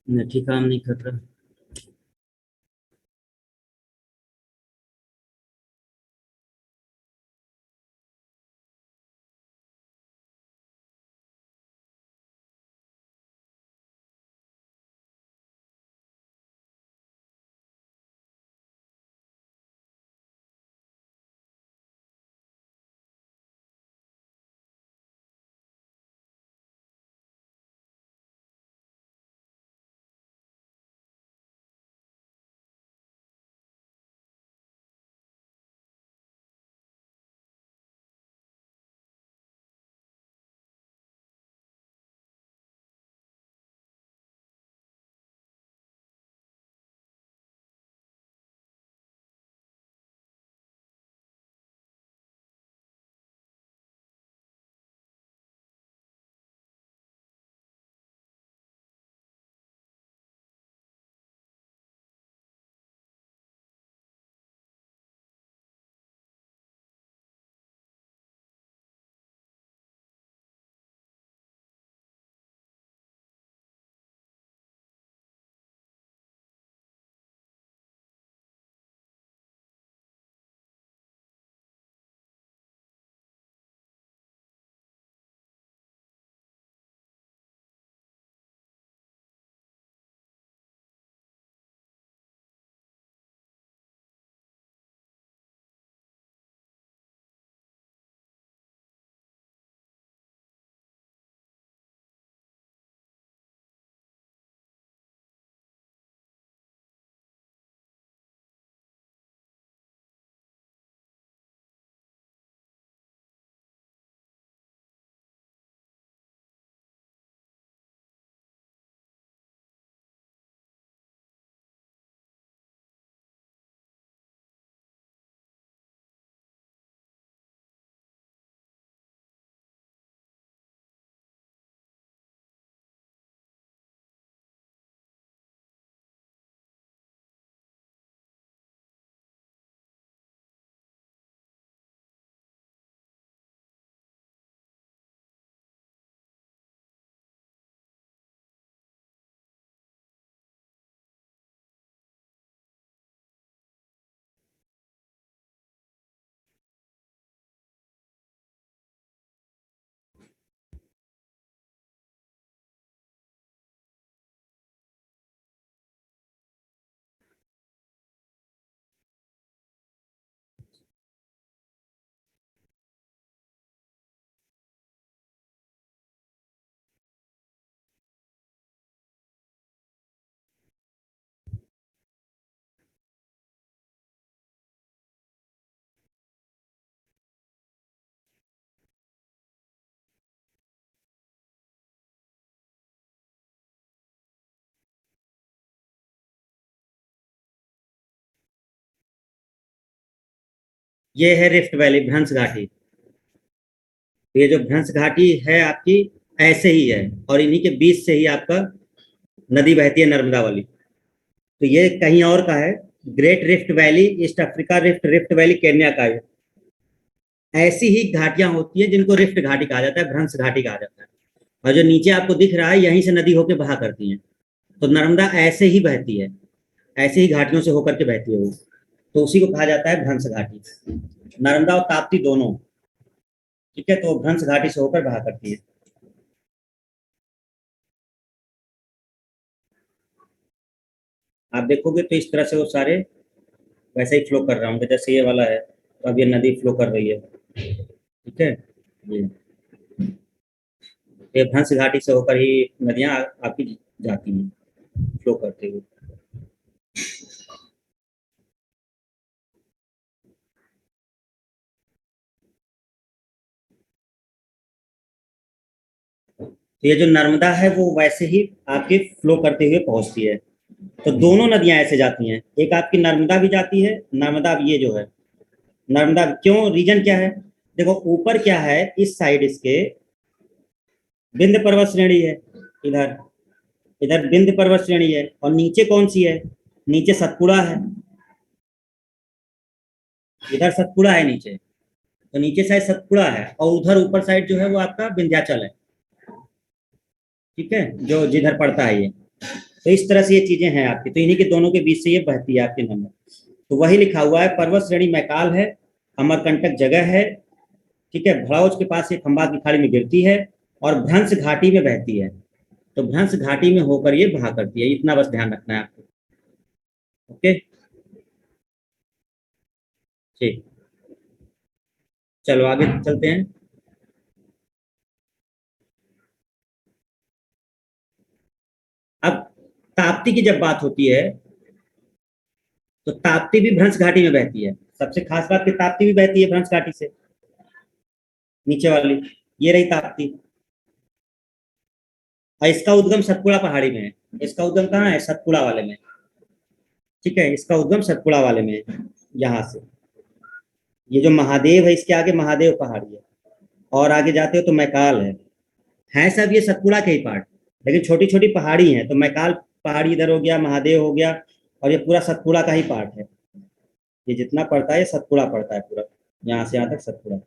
नेट ही काम नहीं कर रहा। ये है रिफ्ट वैली, भ्रंश घाटी। ये जो भ्रंश घाटी है आपकी, ऐसे ही है, और इन्हीं के बीच से ही आपका नदी बहती है, नर्मदा वाली। तो ये कहीं और का है, great rift valley, east Africa rift, rift valley Kenya का है। ऐसी ही घाटियां होती है जिनको रिफ्ट घाटी कहा जाता है, भ्रंश घाटी कहा जाता है। और जो नीचे आपको दिख रहा है, यहीं से नदी होकर बहा करती है। तो नर्मदा ऐसे ही बहती है, ऐसे ही घाटियों से होकर के बहती है वो। तो उसी को कहा जाता है भ्रंश घाटी, नर्मदा और ताप्ती दोनों। ठीक है, तो भ्रंश घाटी से होकर बहा करती है। आप देखोगे तो इस तरह से वो सारे वैसे ही फ्लो कर रहे होंगे, जैसे ये वाला है, तो अब ये नदी फ्लो कर रही है। ठीक है, ये ये भ्रंश घाटी से होकर ही नदियां आपकी जाती हैं, फ्लो करते हुए। तो ये जो नर्मदा है वो वैसे ही आपके फ्लो करते हुए पहुंचती है। तो दोनों नदियां ऐसे जाती हैं, एक आपकी नर्मदा भी जाती है, नर्मदा ये जो है, नर्मदा क्यों, रीजन क्या है? देखो ऊपर क्या है, इस साइड इसके विंध्य पर्वत श्रेणी है, इधर, इधर विंध्य पर्वत श्रेणी है, और नीचे कौन सी है? नीचे सतपुड़ा है, इधर सतपुड़ा है नीचे। तो नीचे साइड सतपुड़ा है, और उधर ऊपर साइड जो है वो आपका विंध्याचल है। ठीक है, जो जिधर पड़ता है ये। तो इस तरह से ये चीजें हैं आपकी, तो इन्हीं के दोनों के बीच से ये बहती है आपके नंबर। तो वही लिखा हुआ है, पर्वत श्रेणी मैकाल है, अमरकंटक जगह है। ठीक है, भड़ौज के पास ये खंबात की खाड़ी में गिरती है, और भ्रंश घाटी में बहती है। तो भ्रंश घाटी में होकर ये बहा करती है, इतना बस ध्यान रखना है आपको। ओके, ठीक, चलो आगे चलते हैं। अब ताप्ती की जब बात होती है, तो ताप्ती भी भ्रंश घाटी में बहती है। सबसे खास बात कि ताप्ती भी बहती है भ्रंश घाटी से, नीचे वाली, ये रही ताप्ती। और इसका उद्गम सतपुड़ा पहाड़ी में है। इसका उद्गम कहाँ है? सतपुड़ा वाले में। ठीक है, इसका उद्गम सतपुड़ा वाले में है, यहाँ से। ये जो महादेव है, इसके आगे महादेव पहाड़ी है, और आगे जाते हो तो मैकाल है सब ये सतपुड़ा के ही पार्ट, लेकिन छोटी छोटी पहाड़ी हैं। तो मैकाल पहाड़ी इधर हो गया, महादेव हो गया, और ये पूरा सतपुड़ा का ही पार्ट है। ये जितना पड़ता है ये सतपुड़ा पड़ता है पूरा, यहाँ से यहाँ तक सतपुड़ा।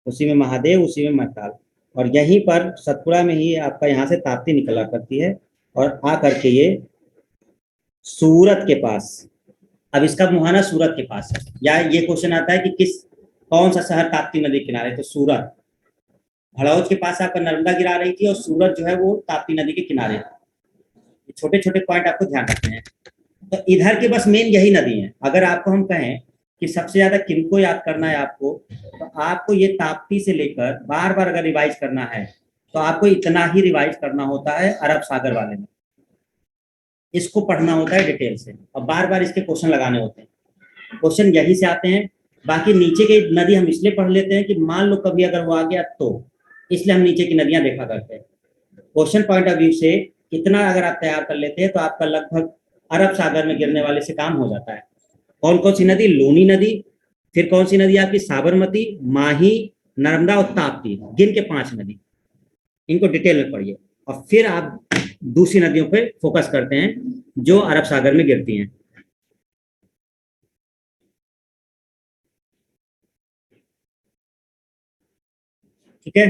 उसी में महादेव, उसी में मैकाल, और यहीं पर सतपुड़ा में ही आपका यहाँ से ताप्ती निकला करती है, और आ करके ये सूरत के पास, अब इसका मुहाना सूरत के पास है। या ये क्वेश्चन आता है कि किस, कौन सा शहर ताप्ती नदी किनारे, तो सूरत। भड़ौज के पास आपका नर्मदा गिरा रही थी, और सूरत जो है वो ताप्ती नदी के किनारे। छोटे छोटे पॉइंट आपको ध्यान रखने हैं। तो इधर के बस मेन यही नदी है। अगर आपको हम कहें कि सबसे ज्यादा किनको याद करना है आपको, तो आपको ये ताप्ती से लेकर बार बार अगर रिवाइज करना है, तो आपको इतना ही रिवाइज करना होता है अरब सागर वाले में। इसको पढ़ना होता है डिटेल से, और बार बार इसके क्वेश्चन लगाने होते हैं। क्वेश्चन यही से आते हैं। बाकी नीचे की नदी हम इसलिए पढ़ लेते हैं कि मान लो कभी अगर वो आ गया तो, इसलिए हम नीचे की नदियां देखा करते हैं। क्वेश्चन पॉइंट ऑफ व्यू से इतना अगर आप तैयार कर लेते हैं, तो आपका लगभग अरब सागर में गिरने वाले से काम हो जाता है। कौन कौन सी नदी? लूनी नदी, फिर कौन सी नदी आपकी? साबरमती, माही, नर्मदा और ताप्ती, गिन के 5 नदी। इनको डिटेल में पढ़िए, और फिर आप दूसरी नदियों पे फोकस करते हैं जो अरब सागर में गिरती हैं। ठीक है,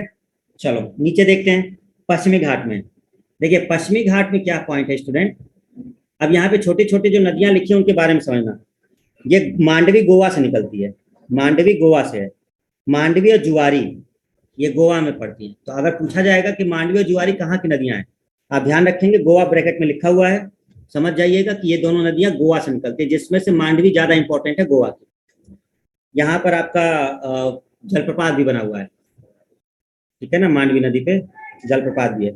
चलो नीचे देखते हैं। पश्चिमी घाट में देखिए, पश्चिमी घाट में क्या पॉइंट है स्टूडेंट। अब यहाँ पे छोटे छोटे जो नदियां लिखी हैं उनके बारे में समझना। ये मांडवी गोवा से निकलती है, मांडवी गोवा से है। मांडवी और जुआरी ये गोवा में पड़ती है। तो अगर पूछा जाएगा कि मांडवी और जुआरी कहाँ की नदियां हैं, आप ध्यान रखेंगे गोवा ब्रैकेट में लिखा हुआ है, समझ जाइएगा कि ये दोनों नदियां गोवा से निकलती है, जिसमें से मांडवी ज्यादा इंपॉर्टेंट है गोवा की। यहाँ पर आपका जलप्रपात भी बना हुआ है। ठीक है ना, मांडवी नदी पे जलप्रपात भी है।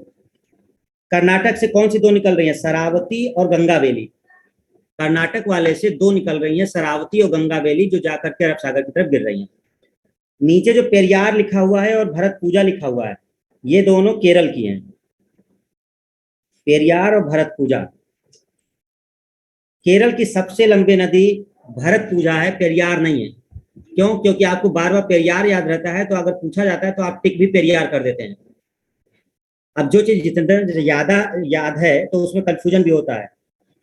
कर्नाटक से कौन सी दो निकल रही है? शरावती और गंगावेली। कर्नाटक वाले से दो निकल रही है, शरावती और गंगावेली, जो जाकर के अरब सागर की तरफ गिर रही है। नीचे जो पेरियार लिखा हुआ है और भरत पूजा लिखा हुआ है, ये दोनों केरल की हैं। पेरियार और भरत पूजा। केरल की सबसे लंबी नदी भरत पूजा है, पेरियार नहीं है। क्यों? क्योंकि आपको बार बार पेरियार याद रहता है, तो अगर पूछा जाता है तो आप टिक भी पेरियार कर देते हैं। अब जो चीज जितना ज्यादा याद है तो उसमें कंफ्यूजन भी होता है।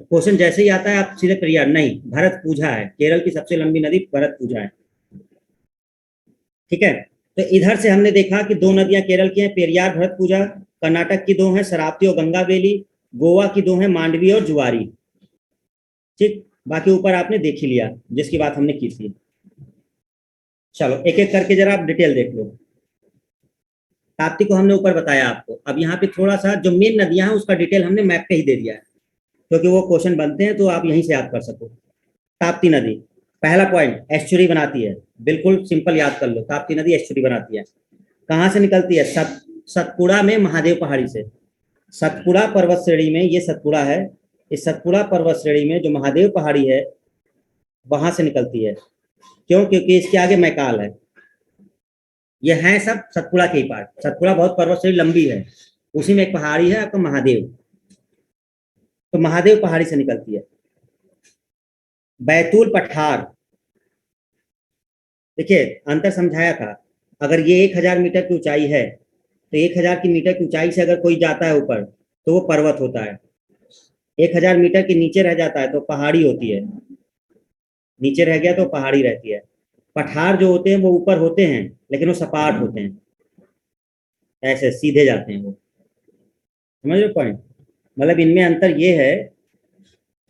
क्वेश्चन जैसे ही आता है आप सीधे पेरियार नहीं, भरत पूजा है, केरल की सबसे लंबी नदी भरत पूजा है। ठीक है, तो इधर से हमने देखा कि दो नदियां केरल की हैं, पेरियार भरत पूजा। कर्नाटक की दो हैं, शरावती और गंगा बेली। गोवा की दो हैं, मांडवी और जुआरी। ठीक, बाकी ऊपर आपने देख ही लिया जिसकी बात हमने की थी। चलो एक एक करके जरा आप डिटेल देख लो। ताप्ती को हमने ऊपर बताया आपको। अब यहाँ पे थोड़ा सा जो मेन नदियां हैं उसका डिटेल हमने मैप पे ही दे दिया है, क्योंकि वो क्वेश्चन बनते हैं तो आप यहीं से याद कर सको। ताप्ती नदी, पहला पॉइंट, एस्चुरी बनाती है। बिल्कुल सिंपल याद कर लो, ताप्ती नदी एस्चुरी बनाती है। कहाँ से निकलती है? सतपुड़ा में, महादेव पहाड़ी से। सतपुड़ा पर्वत श्रेणी में, ये सतपुड़ा है, इस सतपुड़ा पर्वत श्रेणी में जो महादेव पहाड़ी है वहां से निकलती है। क्यों? क्योंकि इसके आगे मैकाल है। ये है सब सतपुड़ा के ही पार्ट। सतपुड़ा बहुत पर्वत श्रेणी लंबी है, उसी में एक पहाड़ी है आपका महादेव, तो महादेव पहाड़ी से निकलती है। बैतूल पठार, देखिए अंतर समझाया था। अगर ये 1000 मीटर की ऊंचाई है तो 1000 मीटर की ऊंचाई से अगर कोई जाता है ऊपर तो वो पर्वत होता है। 1000 मीटर के नीचे रह जाता है तो पहाड़ी होती है। नीचे रह गया तो पहाड़ी रहती है। पठार जो होते हैं वो ऊपर होते हैं लेकिन वो सपाट होते हैं, ऐसे सीधे जाते हैं वो। समझ रहे पॉइंट? मतलब इनमें अंतर ये है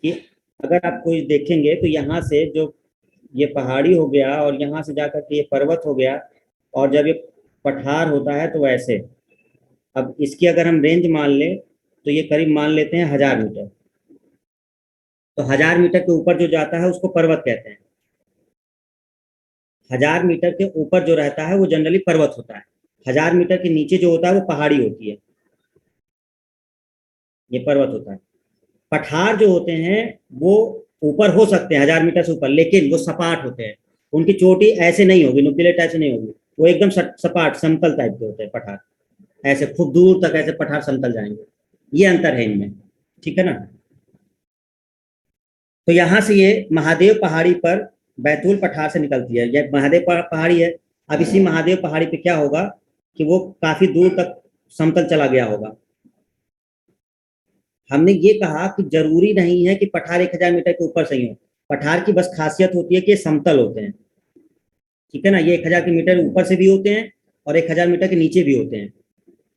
कि अगर आप कोई देखेंगे तो यहाँ से जो ये पहाड़ी हो गया और यहाँ से जाकर के ये पर्वत हो गया, और जब ये पठार होता है तो वैसे। अब इसकी अगर हम रेंज मान लें तो ये करीब मान लेते हैं 1000 मीटर। तो 1000 मीटर के ऊपर जो जाता है उसको पर्वत कहते हैं। 1000 मीटर के ऊपर जो रहता है वो जनरली पर्वत होता है। 1000 मीटर के नीचे जो होता है वो पहाड़ी होती है, ये पर्वत होता है। पठार जो होते हैं वो ऊपर हो सकते हैं 1000 मीटर से ऊपर, लेकिन वो सपाट होते हैं। उनकी चोटी ऐसे नहीं होगी, न्यूक्लियर ऐसे नहीं होगी, वो एकदम सपाट समतल टाइप के होते हैं पठार। ऐसे खूब दूर तक ऐसे पठार समतल जाएंगे। ये अंतर है इनमें, ठीक है ना। तो यहाँ से ये महादेव पहाड़ी पर बैतूल पठार से निकलती है, ये महादेव पहाड़ी है। अब इसी महादेव पहाड़ी पे क्या होगा कि वो काफी दूर तक समतल चला गया होगा। हमने ये कहा कि जरूरी नहीं है कि पठार 1000 मीटर के ऊपर से ही हो। पठार की बस खासियत होती है कि ये समतल होते हैं, ठीक है ना। ये 1000 मीटर ऊपर से भी होते हैं और 1000 मीटर के नीचे भी होते हैं।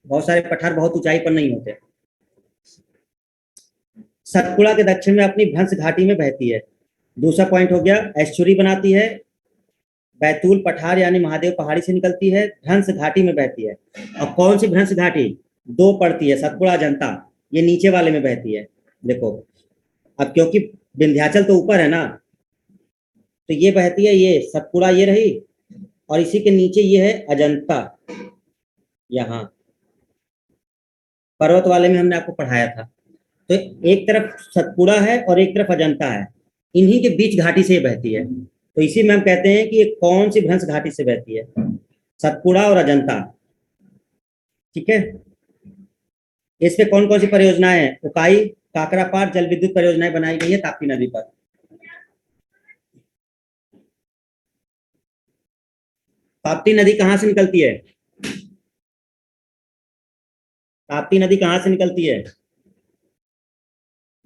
बहुत सारे पठार बहुत ऊंचाई पर नहीं होते। सतपुड़ा के दक्षिण में अपनी भ्रंश घाटी में बहती है। दूसरा पॉइंट हो गया, एस्चुरी बनाती है। बैतूल पठार यानी महादेव पहाड़ी से निकलती है, भ्रंश घाटी में बहती है। और कौन सी भ्रंश घाटी? दो पड़ती है, सतपुड़ा जनता, ये नीचे वाले में बहती है। देखो, अब क्योंकि विंध्याचल तो ऊपर है ना, तो ये बहती है, ये सतपुड़ा ये रही, और इसी के नीचे ये है अजंता। यहाँ पर्वत वाले में हमने आपको पढ़ाया था। तो एक तरफ सतपुड़ा है और एक तरफ अजंता है, इन्हीं के बीच घाटी से बहती है। तो इसी में हम कहते हैं कि ये कौन सी भ्रंश घाटी से बहती है? सतपुड़ा और अजंता, ठीक है। इस पे कौन कौन सी परियोजनाएं हैं? उकाई, काकरापार जल विद्युत परियोजनाएं बनाई गई है ताप्ती नदी पर। ताप्ती नदी कहाँ से निकलती है? ताप्ती नदी कहाँ से निकलती है?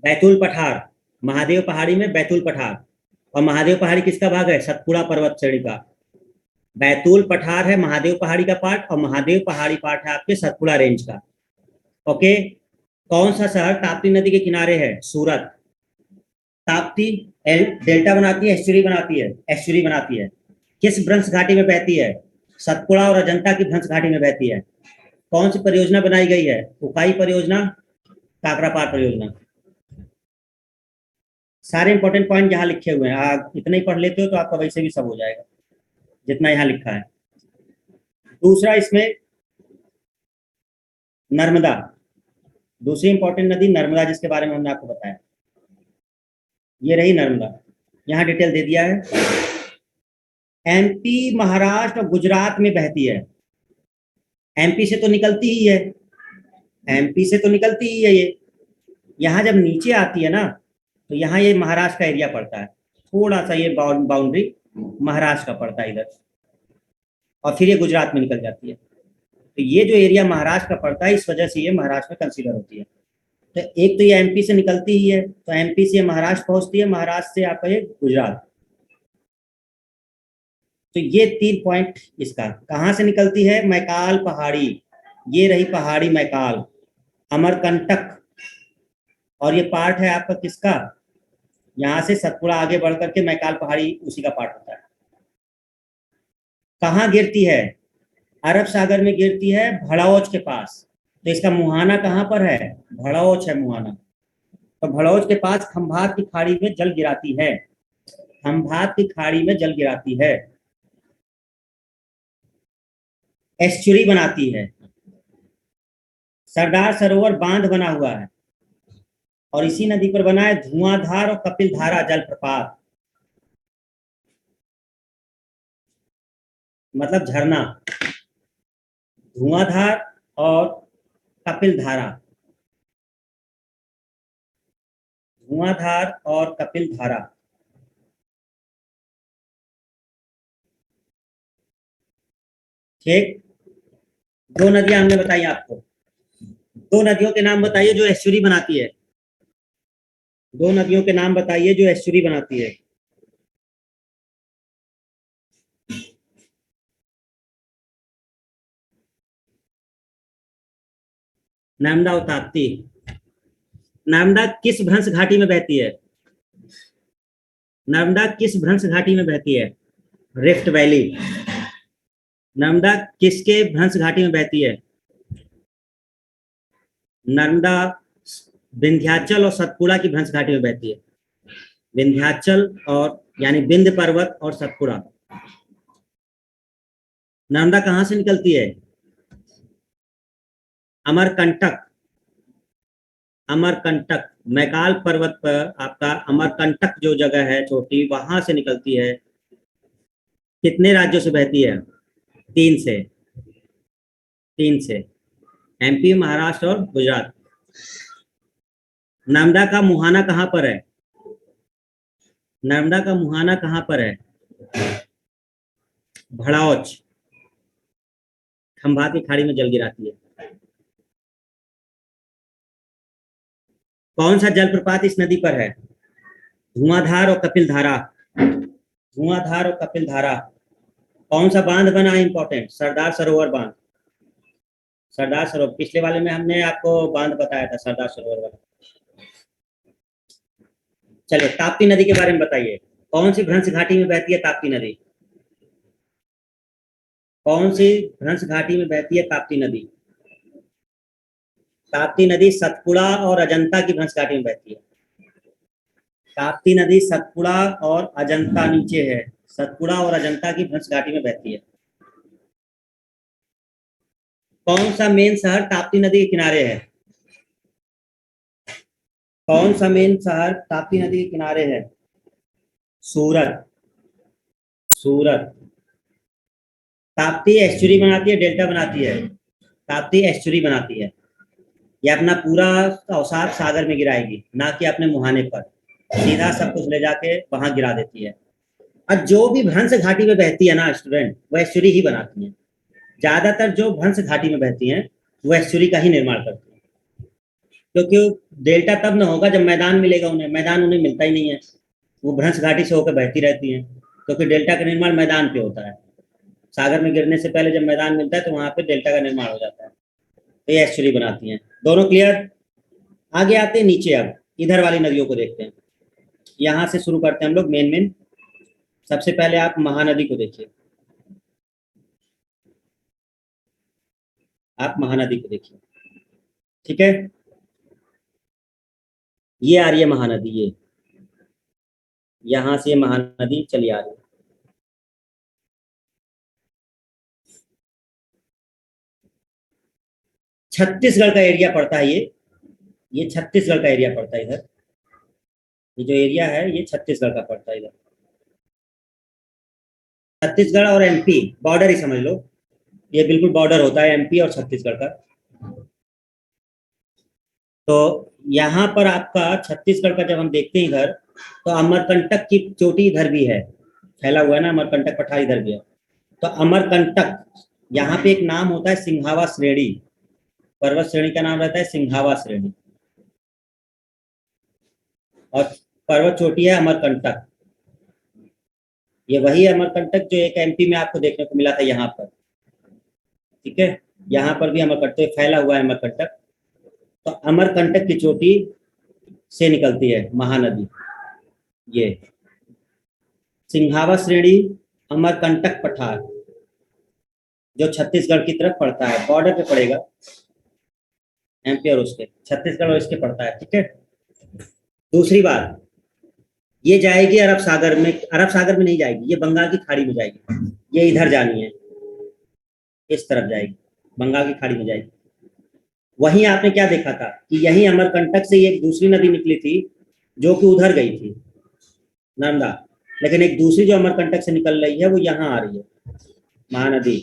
बैतूल पठार, महादेव पहाड़ी में बैतूल पठार। और महादेव पहाड़ी किसका भाग है? सतपुड़ा पर्वत श्रेणी का। बैतूल पठार है महादेव पहाड़ी का पार्ट, और महादेव पहाड़ी पार्ट है आपके सतपुड़ा रेंज का। ओके। कौन सा शहर ताप्ती नदी के किनारे है? सूरत। ताप्ती डेल्टा बनाती है, एस्चुरी बनाती है, एस्चुरी बनाती है। किस भ्रंश घाटी में बहती है? सतपुड़ा और अजंता की भ्रंश घाटी में बहती है। कौन सी परियोजना बनाई गई है? उकाई परियोजना, काकरापार परियोजना। सारे इंपॉर्टेंट पॉइंट यहाँ लिखे हुए हैं, आप इतना ही पढ़ लेते हो तो आपका वैसे भी सब हो जाएगा जितना यहाँ लिखा है। दूसरा इसमें नर्मदा, दूसरी इंपॉर्टेंट नदी नर्मदा, जिसके बारे में हमने आपको बताया। ये रही नर्मदा, यहाँ डिटेल दे दिया है। एमपी, महाराष्ट्र और गुजरात में बहती है। एमपी से तो निकलती ही है, एमपी से तो निकलती ही है ये। यहाँ जब नीचे आती है ना तो यहाँ ये महाराष्ट्र का एरिया पड़ता है, थोड़ा सा ये बाउंड्री महाराष्ट्र का पड़ता है इधर, और फिर ये गुजरात में निकल जाती है। तो ये जो एरिया महाराष्ट्र का पड़ता है, इस वजह से ये महाराष्ट्र में कंसीडर होती है। तो एक तो ये एमपी से निकलती ही है, तो एमपी से महाराष्ट्र पहुंचती है, महाराष्ट्र से आपका ये गुजरात। तो ये 3 पॉइंट इसका। कहाँ से निकलती है? मैकाल पहाड़ी, ये रही पहाड़ी मैकाल, अमरकंटक, और ये पार्ट है आपका किसका? यहाँ से सतपुड़ा आगे बढ़ करके मैकाल पहाड़ी उसी का पार्ट होता है। कहाँ गिरती है? अरब सागर में गिरती है, भड़ौच के पास। तो इसका मुहाना कहाँ पर है? भड़ौच है मुहाना। तो भड़ौच के पास खंभात की खाड़ी में जल गिराती है, खंभात की खाड़ी में जल गिराती है, एस्चुरी बनाती है। सरदार सरोवर बांध बना हुआ है, और इसी नदी पर बना है धुआंधार और कपिलधारा जलप्रपात, मतलब झरना। धुआंधार और कपिलधारा, धुआंधार और कपिलधारा। ठीक, दो नदियां हमने बताई आपको। दो नदियों के नाम बताइए जो एस्चुरी बनाती है। दो नदियों के नाम बताइए जो एस्चुरी बनाती है। नर्मदा और ताप्ती। नर्मदा किस भ्रंश घाटी में बहती है? नर्मदा किस भ्रंश घाटी में बहती है? Rift valley. नर्मदा किसके भ्रंश घाटी में बहती है? नर्मदा विंध्याचल और सतपुड़ा की भ्रंश घाटी में बहती है। विंध्याचल और यानी विंध्य पर्वत और सतपुड़ा। नर्मदा कहाँ से निकलती है? अमरकंटक, अमरकंटक मैकाल पर्वत पर आपका अमरकंटक जो जगह है छोटी, वहां से निकलती है। कितने राज्यों से बहती है? 3 से। 3 से, एमपी, महाराष्ट्र और गुजरात। नर्मदा का मुहाना कहाँ पर है? नर्मदा का मुहाना कहाँ पर है? भड़ौच, खंभात की खाड़ी में जल गिराती है। कौन सा जलप्रपात इस नदी पर है? धुआंधार और कपिलधारा। धुआंधार और कपिलधारा। कौन सा बांध बना है इंपॉर्टेंट? सरदार सरोवर बांध। सरदार सरोवर, पिछले वाले में हमने आपको बांध बताया था, सरदार सरोवर वाला। चलिए ताप्ती नदी के बारे में बताइए। कौन सी भ्रंश घाटी में बहती है ताप्ती नदी? कौन सी भ्रंश घाटी में बहती है ताप्ती नदी? ताप्ती नदी सतपुड़ा और अजंता की भ्रंश घाटी में बहती है। ताप्ती नदी सतपुड़ा और अजंता, नीचे है, सतपुड़ा और अजंता की भ्रंश घाटी में बहती है। कौन सा मेन शहर ताप्ती नदी के किनारे है? कौन सा मेन शहर ताप्ती नदी के किनारे है? सूरत। सूरत। ताप्ती एस्चुरी बनाती है, डेल्टा बनाती है? ताप्ती एस्चुरी बनाती है। ये अपना पूरा अवसाद सागर में गिराएगी, ना कि अपने मुहाने पर। सीधा सब कुछ ले जाके वहां गिरा देती है। और जो भी भ्रंश घाटी में बहती है ना स्टूडेंट, वो एस्चुरी ही बनाती है। ज्यादातर जो भ्रंश घाटी में बहती हैं वो एस्चुरी का ही निर्माण करती है, क्योंकि डेल्टा तब न होगा जब मैदान मिलेगा उन्हें। मैदान उन्हें मिलता ही नहीं है, वो भ्रंश घाटी से होकर बहती रहती हैं, क्योंकि डेल्टा का निर्माण मैदान पे होता है। सागर में गिरने से पहले जब मैदान मिलता है तो वहां पे डेल्टा का निर्माण हो जाता है। तो ये एस्चुरी बनाती हैं। दोनों क्लियर? आगे आते हैं नीचे, अब इधर वाली नदियों को देखते हैं। यहाँ से शुरू करते हैं हम लोग मेन। सबसे पहले आप महानदी को देखिए। आप महानदी को देखिए, ठीक है। ये आ रही है महानदी, ये यहां से महानदी चली आ रही है। छत्तीसगढ़ का एरिया पड़ता है ये छत्तीसगढ़ का एरिया पड़ता है इधर। ये जो एरिया है ये छत्तीसगढ़ का पड़ता है इधर। छत्तीसगढ़ और एमपी बॉर्डर ही समझ लो, ये बिल्कुल बॉर्डर होता है एमपी और छत्तीसगढ़ का। तो यहाँ पर आपका छत्तीसगढ़ का जब हम देखते हैं इधर, तो अमरकंटक की चोटी इधर भी है, फैला हुआ है ना, अमरकंटक पठार इधर भी है। तो अमरकंटक, यहाँ पे एक नाम होता है सिंघावा श्रेणी, पर्वत श्रेणी का नाम रहता है सिंघावा श्रेणी, और पर्वत चोटी है अमरकंटक। ये वही अमरकंटक जो एक एमपी में आपको देखने को मिला था यहाँ पर, ठीक है। यहाँ पर भी अमरकंटक फैला हुआ है अमरकंटक। तो अमरकंटक की चोटी से निकलती है महानदी, ये सिंघावा श्रेणी, अमरकंटक पठार, जो छत्तीसगढ़ की तरफ पड़ता है, बॉर्डर पे पड़ेगा एमपी और उसके, छत्तीसगढ़ और इसके पड़ता है, ठीक है। दूसरी बात, ये जाएगी अरब सागर में, अरब सागर में नहीं जाएगी, ये बंगाल की खाड़ी में जाएगी। ये इधर जानी है, इस तरफ जाएगी, बंगाल की खाड़ी में जाएगी। वहीं आपने क्या देखा था कि यही अमरकंटक से एक दूसरी नदी निकली थी जो कि उधर गई थी, नर्मदा। लेकिन एक दूसरी जो अमरकंटक से निकल रही है वो यहाँ आ रही है, महानदी,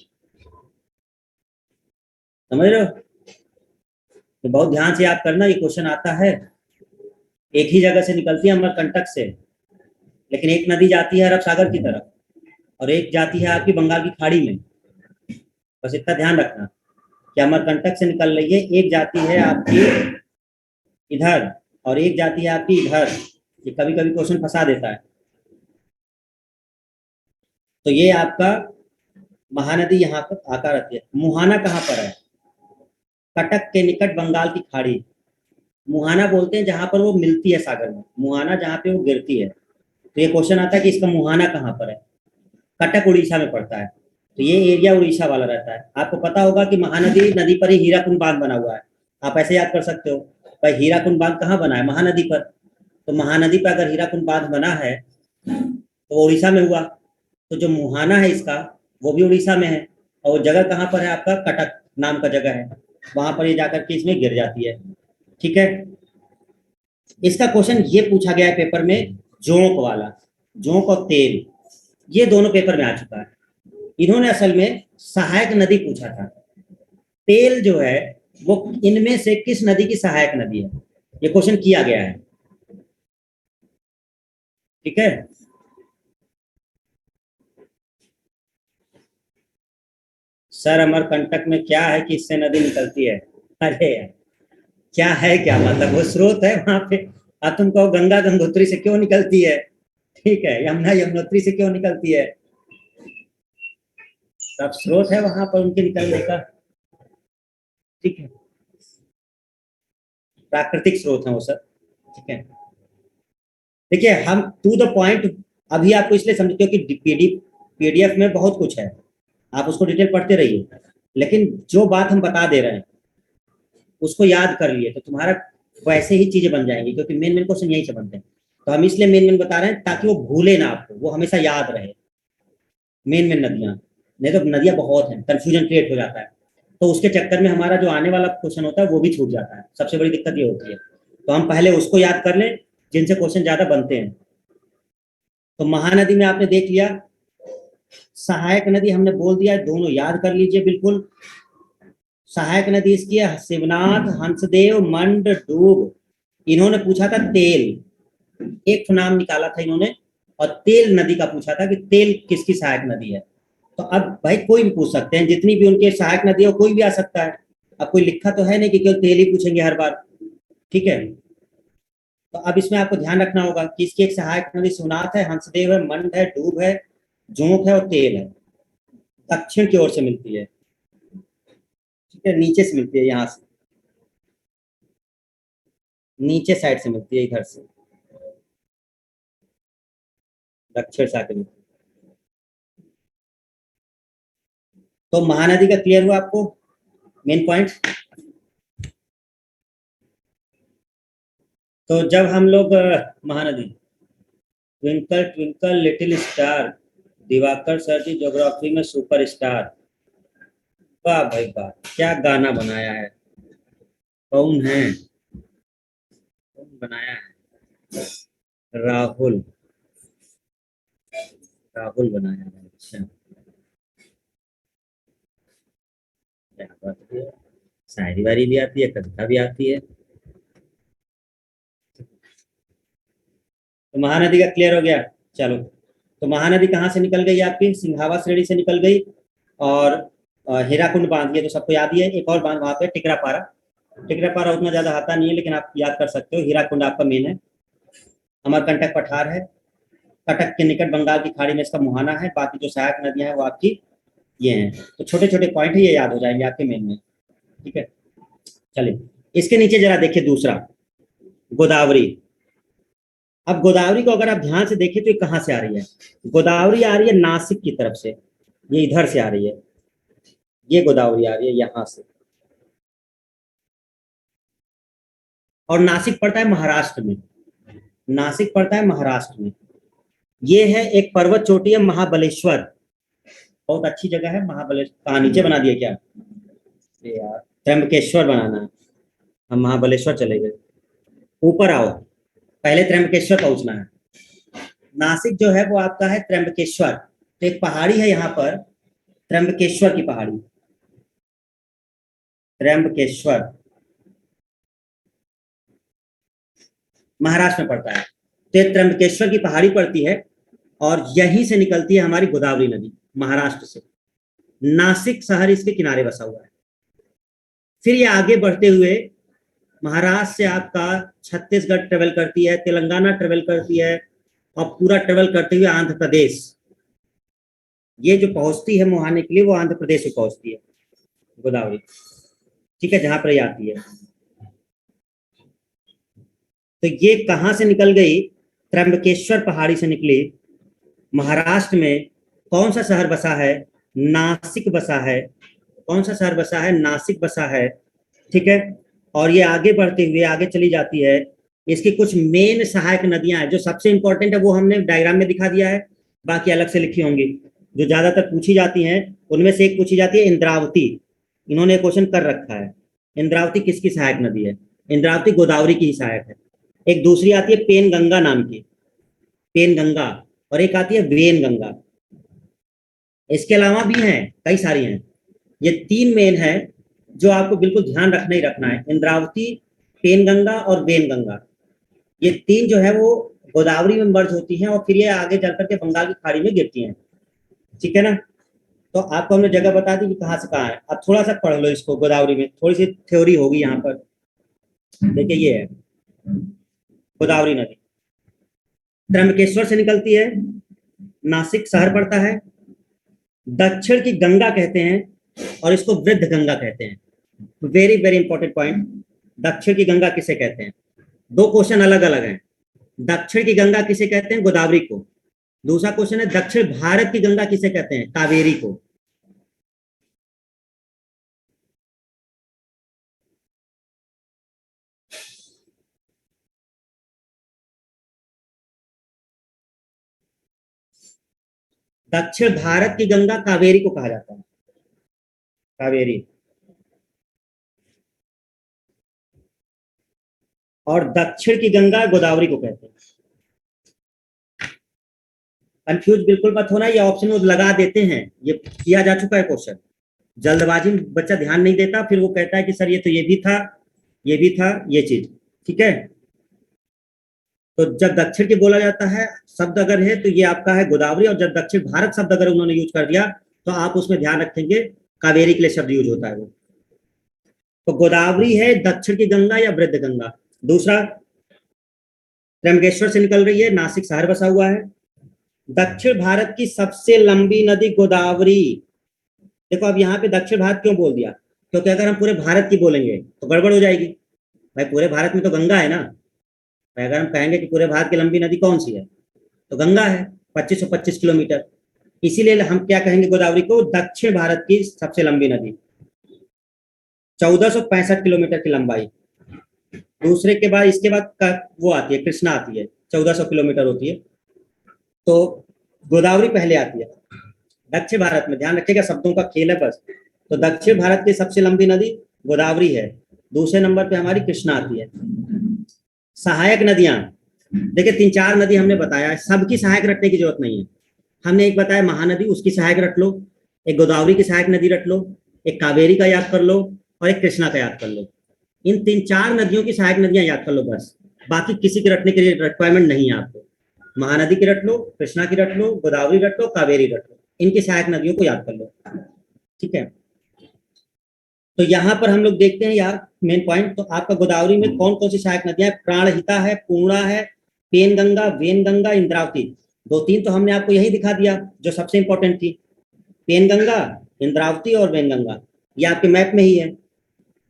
समझ रहे हो। तो बहुत ध्यान से याद करना, ये क्वेश्चन आता है। एक ही जगह से निकलती है अमरकंटक से, लेकिन एक नदी जाती है अरब सागर की तरफ और एक जाती है आपकी बंगाल की खाड़ी में। बस इतना ध्यान रखना कि अमरकंटक से निकल रही है, एक जाती है आपकी इधर और एक जाती है आपकी इधर। ये कभी कभी क्वेश्चन फंसा देता है। तो ये आपका महानदी यहाँ पर आकर रहती है। मुहाना कहाँ पर है? कटक के निकट बंगाल की खाड़ी, मुहाना बोलते हैं जहां पर वो मिलती है सागर में, मुहाना जहाँ पे वो गिरती है। तो ये क्वेश्चन आता है कि इसका मुहाना कहाँ पर है। कटक उड़ीसा में पड़ता है, तो ये एरिया उड़ीसा वाला रहता है। आपको पता होगा कि महानदी नदी पर ही हीराकुंड बांध बना हुआ है। आप ऐसे याद कर सकते हो, भाई हीराकुंड बांध कहाँ बना है? महानदी पर। तो महानदी पर अगर हीराकुंड बांध बना है तो वो उड़ीसा में हुआ। तो जो मुहाना है इसका, वो भी उड़ीसा में है, और वो जगह कहाँ पर है आपका? कटक नाम का जगह है, वहां पर ये जाकर के इसमें गिर जाती है, ठीक है। इसका क्वेश्चन ये पूछा गया है पेपर में, जोंक वाला, जोंक और तेल, ये दोनों पेपर में आ चुका है। इन्होंने असल में सहायक नदी पूछा था। तेल जो है वो इनमें से किस नदी की सहायक नदी है, ये क्वेश्चन किया गया है, ठीक है। सर अमरकंटक में क्या है कि इससे नदी निकलती है? अरे यार, क्या है, क्या मतलब वो स्रोत है वहां पे। अब तुम कहो गंगा गंगोत्री से क्यों निकलती है, ठीक है, यमुना यमुनोत्री से क्यों निकलती है, सब स्रोत है वहां पर उनके निकलने का, ठीक है, प्राकृतिक स्रोत है वो सब, ठीक है। देखिए हम टू द पॉइंट अभी आपको इसलिए समझ, क्योंकि पीडीएफ में बहुत कुछ है, आप उसको डिटेल पढ़ते रहिए, लेकिन जो बात हम बता दे रहे हैं उसको याद कर लिए तो तुम्हारा वैसे ही चीजें बन जाएंगी, क्योंकि मेन मेन क्वेश्चन यही से बनते हैं। तो हम इसलिए मेन मेन बता रहे हैं ताकि वो भूले ना आपको, वो हमेशा याद रहे, मेन मेन नदियां। नहीं तो नदियां बहुत हैं, कंफ्यूजन क्रिएट हो जाता है, तो उसके चक्कर में हमारा जो आने वाला क्वेश्चन होता है वो भी छूट जाता है। सबसे बड़ी दिक्कत ये होती है। तो हम पहले उसको याद कर लें जिनसे क्वेश्चन ज्यादा बनते हैं। तो महानदी में आपने देख लिया, सहायक नदी हमने बोल दिया, दोनों याद कर लीजिए बिल्कुल। सहायक नदी इसकी है शिवनाथ, हंसदेव, मंड, डूब। इन्होंने पूछा था तेल, एक नाम निकाला था इन्होंने, और तेल नदी का पूछा था कि तेल किसकी सहायक नदी है। तो अब भाई कोई भी पूछ सकते हैं, जितनी भी उनके सहायक नदी है कोई भी आ सकता है। अब कोई लिखा तो है नहीं कि केवल तेल ही पूछेंगे हर बार, ठीक है। तो अब इसमें आपको ध्यान रखना होगा कि इसकी एक सहायक नदी शिवनाथ है, हंसदेव है, मंड है, डूब है, जोंक है और तेल है। दक्षिण की ओर से मिलती है, ठीक है, नीचे से मिलती है, यहाँ से नीचे साइड से मिलती है, इधर से दक्षिण से आके मिलती है। तो महानदी का क्लियर हुआ आपको मेन पॉइंट। तो जब हम लोग Mahanadi, twinkle twinkle little star, Diwakar sir ji geography में सुपर स्टार, वाह भाई वाह, क्या गाना बनाया है। कौन है, कौन बनाया है? राहुल, राहुल बनाया है, अच्छा, क्या बात है। शायरी वारी भी आती है, कविता भी आती है। तो महानदी का क्लियर हो गया, चलो। तो महानदी कहाँ से निकल गई आपकी? सिंघावा श्रेणी से निकल गई, और हीराकुंड बांध, ये तो सबको याद ही है। एक और बांध वहां पे टिकरापारा। टिकरापारा उतना ज्यादा आता नहीं है, लेकिन आप याद कर सकते हो। हीराकुंड आपका मेन है। अमरकंटक पठार है। कटक के निकट बंगाल की खाड़ी में इसका मुहाना है। बाकी जो सहायक नदियां हैं वो आपकी ये हैं। तो छोटे छोटे पॉइंट है, ये याद हो जाएंगे आपके मेन में। ठीक है, चलिए इसके नीचे जरा देखिए दूसरा, गोदावरी। अब गोदावरी को अगर आप ध्यान से देखें तो ये कहाँ से आ रही है? गोदावरी आ रही है नासिक की तरफ से, ये इधर से आ रही है। ये गोदावरी आ रही है यहाँ से, और नासिक पड़ता है महाराष्ट्र में। नासिक पड़ता है महाराष्ट्र में। ये है एक पर्वत चोटी है महाबलेश्वर, बहुत अच्छी जगह है महाबलेश्वर। कहाँ नीचे बना दिया क्या? यार त्र्यंबकेश्वर बनाना है, हम महाबलेश्वर चले गए। ऊपर आओ, पहले त्र्यंबकेश्वर पहुंचना है। नासिक जो है वो आपका है त्र्यंबकेश्वर। तो एक पहाड़ी है यहाँ पर, त्र्यंबकेश्वर की पहाड़ी, त्र्यंबकेश्वर महाराष्ट्र में पड़ता है। तो ये त्र्यंबकेश्वर की पहाड़ी पड़ती है, और यहीं से निकलती है हमारी गोदावरी नदी, महाराष्ट्र से। नासिक शहर इसके किनारे बसा हुआ है। फिर ये आगे बढ़ते हुए महाराष्ट्र से आपका छत्तीसगढ़ ट्रेवल करती है, तेलंगाना ट्रेवल करती है, और पूरा ट्रेवल करते हुए आंध्र प्रदेश, ये जो पहुंचती है मुहाने के लिए, वो आंध्र प्रदेश में पहुंचती है गोदावरी। ठीक है, जहां पर ये आती है। तो ये कहां से निकल गई? त्र्यंबकेश्वर पहाड़ी से निकली। महाराष्ट्र में कौन सा शहर बसा है? नासिक बसा है। कौन सा शहर बसा है? नासिक बसा है। ठीक है, और ये आगे बढ़ते हुए आगे चली जाती है। इसकी कुछ मेन सहायक नदियां हैं, जो सबसे इंपॉर्टेंट है वो हमने डायग्राम में दिखा दिया है, बाकी अलग से लिखी होंगी। जो ज्यादातर पूछी जाती हैं उनमें से एक पूछी जाती है इंद्रावती। इन्होंने क्वेश्चन कर रखा है, इंद्रावती किसकी सहायक नदी है? इंद्रावती गोदावरी की ही सहायक है। एक दूसरी आती है पेन गंगा नाम की, पेन गंगा, और एक आती है वेन गंगा। इसके अलावा भी हैं, कई सारी हैं। ये तीन मेन है जो आपको बिल्कुल ध्यान रखना ही रखना है, इंद्रावती, पेन गंगा और वेन गंगा। ये तीन जो है वो गोदावरी में मर्ज होती हैं, और फिर ये आगे चल करके बंगाल की खाड़ी में गिरती हैं। ठीक है ना? तो आपको हमने जगह बता दी कि कहाँ से कहाँ है। अब थोड़ा सा पढ़ लो इसको, गोदावरी में थोड़ी सी थ्योरी होगी यहाँ पर। देखिए ये है गोदावरी नदी, त्र्यंबकेश्वर से निकलती है, नासिक शहर पड़ता है, दक्षिण की गंगा कहते हैं, और इसको वृद्ध गंगा कहते हैं। वेरी वेरी इंपॉर्टेंट पॉइंट, दक्षिण की गंगा किसे कहते हैं? दो क्वेश्चन अलग अलग हैं। दक्षिण की गंगा किसे कहते हैं? गोदावरी को। दूसरा क्वेश्चन है दक्षिण भारत की गंगा किसे कहते हैं? कावेरी को। दक्षिण भारत की गंगा कावेरी को कहा जाता है, कावेरी। और दक्षिण की गंगा गोदावरी को कहते हैं। कंफ्यूज बिल्कुल मत होना, ये ऑप्शन वो लगा देते हैं, ये किया जा चुका है क्वेश्चन। जल्दबाजी में बच्चा ध्यान नहीं देता, फिर वो कहता है कि सर ये तो ये भी था, ये भी था, ये चीज। ठीक है, तो जब दक्षिण की बोला जाता है शब्द अगर है तो ये आपका है गोदावरी, और जब दक्षिण भारत शब्द अगर उन्होंने यूज कर दिया तो आप उसमें ध्यान रखेंगे कावेरी के लिए शब्द यूज होता है वो। तो गोदावरी है दक्षिण की गंगा या वृद्ध गंगा। दूसरा, त्र्यंबकेश्वर से निकल रही है, नासिक शहर बसा हुआ है। दक्षिण भारत की सबसे लंबी नदी गोदावरी। देखो अब यहाँ पे दक्षिण भारत क्यों बोल दिया? क्योंकि अगर हम पूरे भारत की बोलेंगे तो गड़बड़ हो जाएगी। भाई पूरे भारत में तो गंगा है ना। भाई अगर हम कहेंगे कि पूरे भारत की लंबी नदी कौन सी है, तो गंगा है, 2525 किलोमीटर। इसीलिए हम क्या कहेंगे गोदावरी को? दक्षिण भारत की सबसे लंबी नदी, 1465 किलोमीटर की लंबाई। दूसरे के बाद इसके बाद वो आती है कृष्णा आती है, 1400 किलोमीटर होती है। तो गोदावरी पहले आती है दक्षिण भारत में। ध्यान रखिएगा, शब्दों का खेल है बस। तो दक्षिण भारत की सबसे लंबी नदी गोदावरी है। दूसरे नंबर पे हमारी कृष्णा आती है। सहायक नदियां देखिए, 3-4 नदी हमने बताया, सबकी सहायक रखने की जरूरत नहीं है। हमने एक बताया महानदी, उसकी सहायक रख लो, एक गोदावरी की सहायक नदी रख लो, एक कावेरी का याद कर लो, और एक कृष्णा का याद कर लो। इन 3-4 नदियों की सहायक नदियां याद कर लो बस, बाकी किसी के रखने के लिए रिक्वायरमेंट नहीं है आपको। महानदी की रट लो, कृष्णा की रट लो, गोदावरी रट लो, कावेरी रट लो, इनकी सहायक नदियों को याद कर लो। ठीक है, तो यहाँ पर हम लोग देखते हैं यार मेन पॉइंट, तो आपका गोदावरी में कौन कौन सी सहायक नदियां हैं? प्राणहिता है, पूर्णा है, पेनगंगा, वेनगंगा, इंद्रावती। दो तीन तो हमने आपको यही दिखा दिया जो सबसे इंपॉर्टेंट थी, पेनगंगा, इंद्रावती और वेनगंगा। ये आपके मैप में ही है,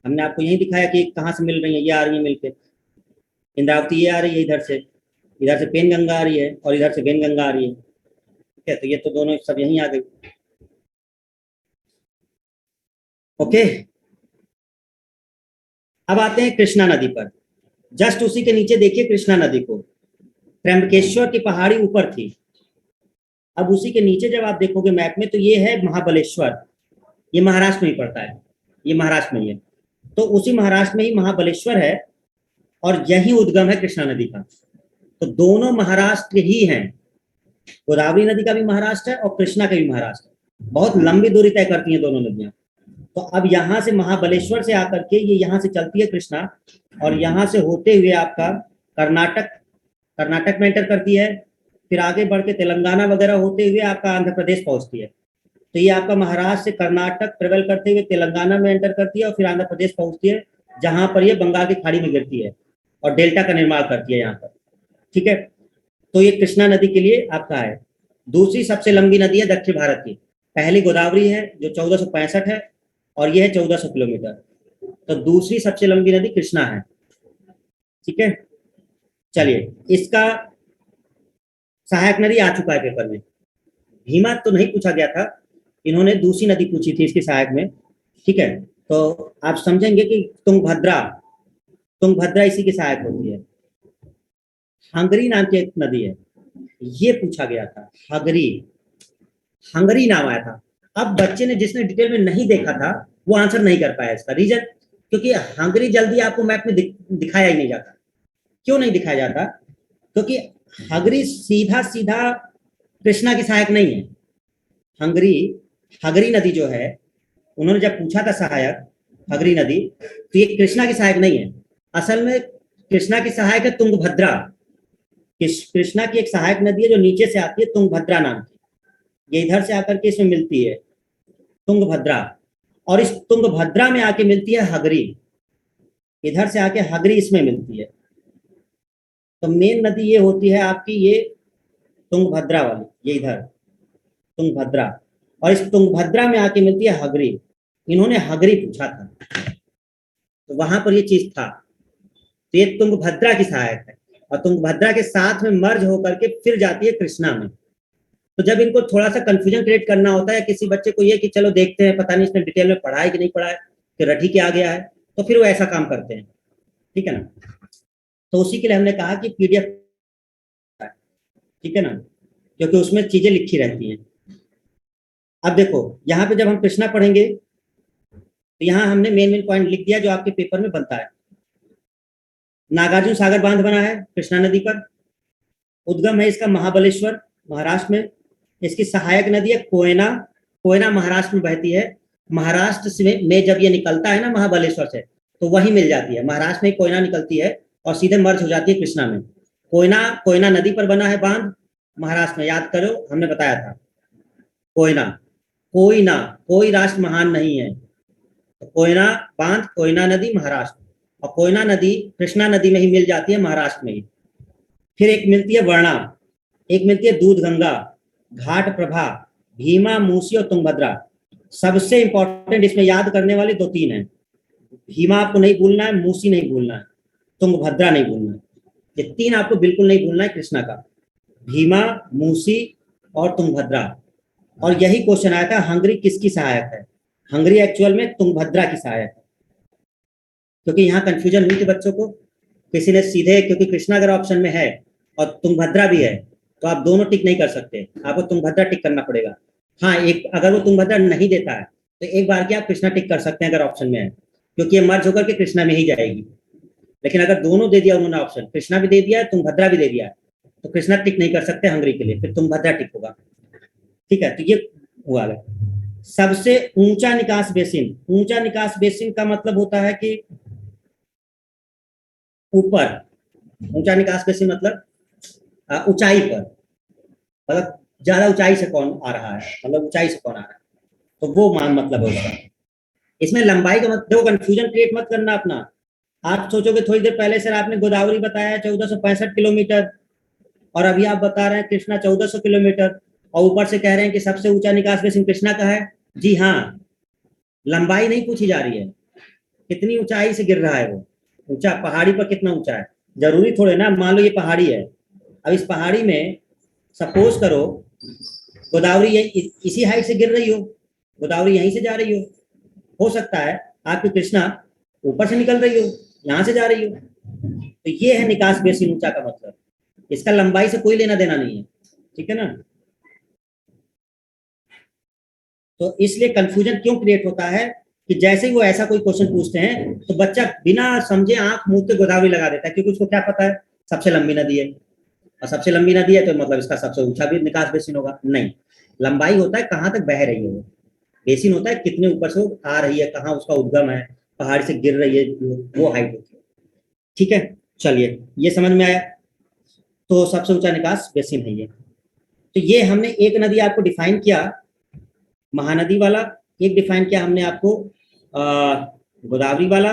हमने आपको यही दिखाया कि कहाँ से मिल रही है, ये आ रही है मिलके। इंद्रावती ये आ रही है इधर से पेनगंगा आ रही है और इधर से वेनगंगा आ रही है। ठीक है, तो ये तो दोनों सब यहीं आ गई। ओके, अब आते हैं कृष्णा नदी पर। जस्ट उसी के नीचे देखिए कृष्णा नदी को, त्र्यंबकेश्वर की पहाड़ी ऊपर थी। अब उसी के नीचे जब आप देखोगे मैप में तो ये है महाबलेश्वर, ये महाराष्ट्र में ही पड़ता है, ये महाराष्ट्र में ही है। तो उसी महाराष्ट्र में ही महाबलेश्वर है और यही उद्गम है कृष्णा नदी का। तो दोनों महाराष्ट्र ही हैं, गोदावरी नदी का भी महाराष्ट्र है और कृष्णा का भी महाराष्ट्र है। बहुत लंबी दूरी तय करती हैं दोनों नदियां। तो अब यहाँ से महाबलेश्वर से आकर के ये यहाँ से चलती है कृष्णा, और यहाँ से होते हुए आपका कर्नाटक, कर्नाटक में एंटर करती है, फिर आगे बढ़ के तेलंगाना वगैरह होते हुए आपका आंध्र प्रदेश पहुंचती है। तो ये आपका महाराष्ट्र से कर्नाटक ट्रेवल करते हुए तेलंगाना में एंटर करती है और फिर आंध्र प्रदेश पहुंचती है, जहां पर ये बंगाल की खाड़ी में गिरती है और डेल्टा का निर्माण करती है यहाँ पर। ठीक है, तो ये कृष्णा नदी के लिए आपका है। दूसरी सबसे लंबी नदी है दक्षिण भारत की, पहली गोदावरी है जो 1465 है और ये है 1400 किलोमीटर। तो दूसरी सबसे लंबी नदी कृष्णा है। ठीक है, चलिए इसका सहायक नदी आ चुका है पेपर में। भीमा तो नहीं पूछा गया था, इन्होंने दूसरी नदी पूछी थी इसके सहायक में। ठीक है, तो आप समझेंगे कि तुंगभद्रा, तुंगभद्रा इसी की सहायक होती है। हंगरी नाम की एक नदी है, ये पूछा गया था, हंगरी, हंगरी नाम आया था। अब बच्चे ने जिसने डिटेल में नहीं देखा था वो आंसर नहीं कर पाया, इसका रीजन क्योंकि हंगरी जल्दी आपको मैप में दिखाया ही नहीं जाता। क्यों नहीं दिखाया जाता? क्योंकि हंगरी सीधा सीधा कृष्णा की सहायक नहीं है। हंगरी, हंगरी नदी जो है, उन्होंने जब पूछा था सहायक हंगरी नदी, तो ये कृष्णा की सहायक नहीं है। असल में कृष्णा की सहायक है तुंगभद्रा। कृष्णा की एक सहायक नदी है जो नीचे से आती है, तुंगभद्रा नाम की, ये इधर से आकर के इसमें मिलती है तुंगभद्रा, और इस तुंगभद्रा में आके मिलती है हंगरी, इधर से आके हंगरी इसमें मिलती है। तो मेन नदी ये होती है आपकी ये तुंगभद्रा वाली, ये इधर तुंगभद्रा, और इस तुंगभद्रा में आके मिलती है हंगरी। इन्होंने हंगरी पूछा था तो वहां पर ये चीज था, तो ये तुंगभद्रा की सहायक है और तुंगभद्रा के साथ में मर्ज होकर के फिर जाती है कृष्णा में। तो जब इनको थोड़ा सा कंफ्यूजन क्रिएट करना होता है किसी बच्चे को, ये कि चलो देखते हैं पता नहीं इसने डिटेल में पढ़ा है कि नहीं पढ़ा है, कि रटी के आ गया है, तो फिर वो ऐसा काम करते हैं। ठीक है ना, तो उसी के लिए हमने कहा कि पीडीएफ, ठीक है ना, क्योंकि उसमें चीजें लिखी रहती हैं। अब देखो यहाँ पे जब हम कृष्णा पढ़ेंगे तो यहाँ हमने मेन मेन पॉइंट लिख दिया जो आपके पेपर में बनता है। नागार्जुन सागर बांध बना है कृष्णा नदी पर, उद्गम है इसका महाबलेश्वर महाराष्ट्र में, इसकी सहायक नदी है कोयना, कोयना महाराष्ट्र में बहती है। महाराष्ट्र में जब ये निकलता है ना महाबलेश्वर से, तो वही मिल जाती है, महाराष्ट्र में कोयना निकलती है और सीधे मर्ज हो जाती है कृष्णा में। कोयना, कोयना नदी पर बना है बांध महाराष्ट्र में, याद करो हमने बताया था। कोयना, कोयना, कोई राष्ट्र महान नहीं है, तो कोयना बांध, कोयना नदी महाराष्ट्र, और कोयना नदी कृष्णा नदी में ही मिल जाती है महाराष्ट्र में ही। फिर एक मिलती है वर्णा, एक मिलती है दूध गंगा, घाट प्रभा, भीमा, मूसी और तुंगभद्रा। सबसे इंपॉर्टेंट इसमें याद करने वाले दो तीन है, भीमा आपको नहीं भूलना है, मूसी नहीं भूलना है, तुंगभद्रा नहीं भूलना है। ये तीन आपको बिल्कुल नहीं भूलना है कृष्णा का, भीमा, मूसी और तुंगभद्रा। और यही क्वेश्चन आया था हंगरी किसकी सहायक है? हंगरी एक्चुअल में तुंगभद्रा की सहायक है, क्योंकि यहाँ कंफ्यूजन हुई थी बच्चों को, किसी ने सीधे, क्योंकि कृष्णा अगर ऑप्शन में है और तुंगभद्रा भी है तो आप दोनों टिक नहीं कर सकते, आपको तुंगभद्रा टिक करना पड़ेगा। हाँ, एक अगर वो तुंगभद्रा नहीं देता है तो एक बार की आप कृष्णा टिक कर सकते हैं अगर ऑप्शन में है, क्योंकि ये मर्ज होकर के कृष्णा में ही जाएगी। लेकिन अगर दोनों दे दिया उन्होंने ऑप्शन, कृष्णा भी दे दिया है तुंगभद्रा भी दे दिया है, तो कृष्णा टिक नहीं कर सकते हंगरी के लिए, फिर तुंगभद्रा टिक होगा। ठीक है, तो ये हुआ है। सबसे ऊंचा निकास बेसिन, ऊंचा निकास बेसिन का मतलब होता है कि ऊपर, ऊंचा निकास बेसिन मतलब ऊंचाई पर, मतलब ज्यादा ऊंचाई से कौन आ रहा है, मतलब ऊंचाई से कौन आ रहा है, तो वो मान मतलब है उसका। इसमें लंबाई का मतलब देखो, कंफ्यूजन क्रिएट मत करना अपना। आप सोचोगे थोड़ी देर पहले सर आपने गोदावरी बताया 1465 किलोमीटर, और अभी आप बता रहे हैं कृष्णा 1400 किलोमीटर, और ऊपर से कह रहे हैं कि सबसे ऊंचा निकास बेसिन कृष्णा का है। जी हाँ, लंबाई नहीं पूछी जा रही है, कितनी ऊंचाई से गिर रहा है वो, ऊंचा पहाड़ी पर कितना ऊंचा है। जरूरी थोड़े ना, मान लो ये पहाड़ी है, अब इस पहाड़ी में सपोज करो गोदावरी ये इसी हाइट से गिर रही हो, गोदावरी यहीं से जा रही हो सकता है आपकी कृष्णा ऊपर से निकल रही हो, यहाँ से जा रही हो। तो ये है निकास बेसिन ऊंचा का मतलब, इसका लंबाई से कोई लेना देना नहीं है, ठीक है ना। तो इसलिए कंफ्यूजन क्यों क्रिएट होता है कि जैसे ही वो ऐसा कोई क्वेश्चन पूछते हैं तो बच्चा बिना समझे आंख मुंह के गोदावरी लगा देता है, क्योंकि उसको क्या पता है सबसे लंबी नदी है, और सबसे लंबी नदी है तो मतलब इसका सबसे ऊंचा भी निकास बेसिन होगा। नहीं, लंबाई होता है कहाँ तक बह रही है वो, बेसिन होता है कितने ऊपर से वो आ रही है, कहाँ उसका उद्गम है, पहाड़ से गिर रही है, वो हाइट होती है। ठीक है, चलिए ये समझ में आया। तो सबसे ऊंचा निकास बेसिन है ये। तो ये हमने एक नदी आपको डिफाइन किया, महानदी वाला, एक डिफाइन किया हमने आपको गोदावरी वाला,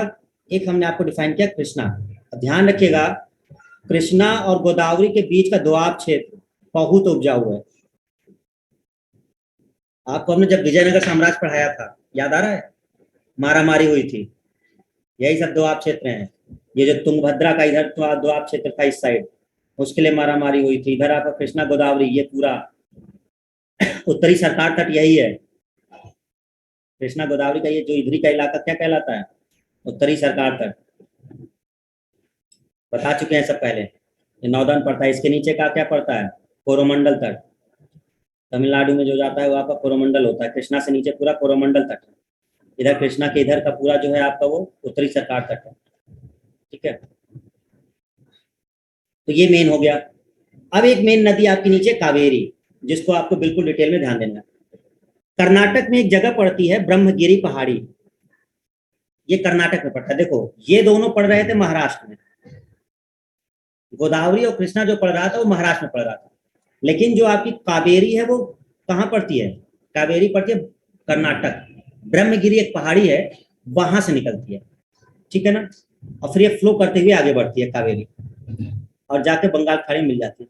एक हमने आपको डिफाइन किया कृष्णा। ध्यान रखिएगा, कृष्णा और गोदावरी के बीच का दोआब क्षेत्र बहुत उपजाऊ है। आपको हमने जब विजयनगर साम्राज्य पढ़ाया था, याद आ रहा है, मारा मारी हुई थी, यही सब दोआब क्षेत्र हैं। ये जो तुंगभद्रा का इधर दोआब क्षेत्र था इस साइड, उसके लिए मारा मारी हुई थी। इधर आपका कृष्णा गोदावरी ये पूरा उत्तरी सरकार तट यही है। कृष्णा गोदावरी का ये जो इधरी का इलाका क्या कहलाता है, उत्तरी सरकार तट, बता चुके हैं सब पहले। ये नौदन पड़ता है, इसके नीचे का क्या पड़ता है, कोरोमंडल तट। तमिलनाडु में जो जाता है वो आपका कोरोमंडल होता है, कृष्णा से नीचे पूरा कोरोमंडल तट है। इधर कृष्णा के इधर का पूरा जो है आपका वो उत्तरी सरकार तट है, ठीक है। तो ये मेन हो गया। अब एक मेन नदी आपके नीचे कावेरी, जिसको आपको बिल्कुल डिटेल में ध्यान देना है। कर्नाटक में एक जगह पड़ती है ब्रह्मगिरी पहाड़ी, ये कर्नाटक में पड़ता है। देखो ये दोनों पढ़ रहे थे महाराष्ट्र में, गोदावरी और कृष्णा जो पढ़ रहा था वो महाराष्ट्र में पढ़ रहा था, लेकिन जो आपकी कावेरी है वो कहाँ पड़ती है, कावेरी पड़ती है कर्नाटक। ब्रह्मगिरी एक पहाड़ी है, वहां से निकलती है, ठीक है ना, और फिर ये फ्लो करते हुए आगे बढ़ती है कावेरी, और जाके बंगाल खाड़ी में मिल जाती है।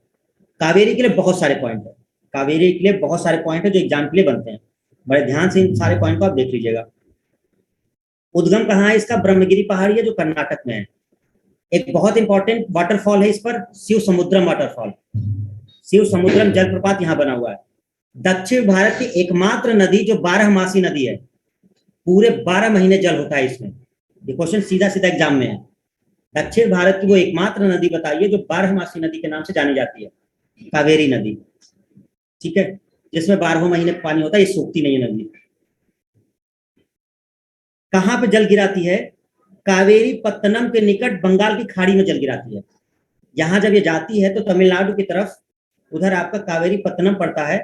कावेरी के लिए बहुत सारे पॉइंट है, कावेरी के लिए बहुत सारे पॉइंट है जो एग्जाम के लिए बनते हैं, बड़े ध्यान से इन सारे पॉइंट को आप देख लीजिएगा। उद्गम कहाँ है इसका, ब्रह्मगिरी पहाड़ी है जो कर्नाटक में है। एक बहुत इंपॉर्टेंट वाटरफॉल है इस पर, शिव समुद्रम वाटरफॉल, शिव समुद्रम जलप्रपात यहाँ बना हुआ है। दक्षिण भारत की एकमात्र नदी जो 12 मासी नदी है, पूरे 12 महीने जल होता है इसमें। ये क्वेश्चन सीधा सीधा एग्जाम में है, दक्षिण भारत की वो एकमात्र नदी बताइए जो 12 मासी नदी के नाम से जानी जाती है, कावेरी नदी, ठीक है, जिसमें 12 महीने पानी होता है, ये सूखती नहीं है नदी। कहाँ पे जल गिराती है, कावेरी पत्तनम के निकट बंगाल की खाड़ी में जल गिराती है। यहाँ जब ये जाती है तो तमिलनाडु की तरफ उधर आपका कावेरी पत्तनम पड़ता है।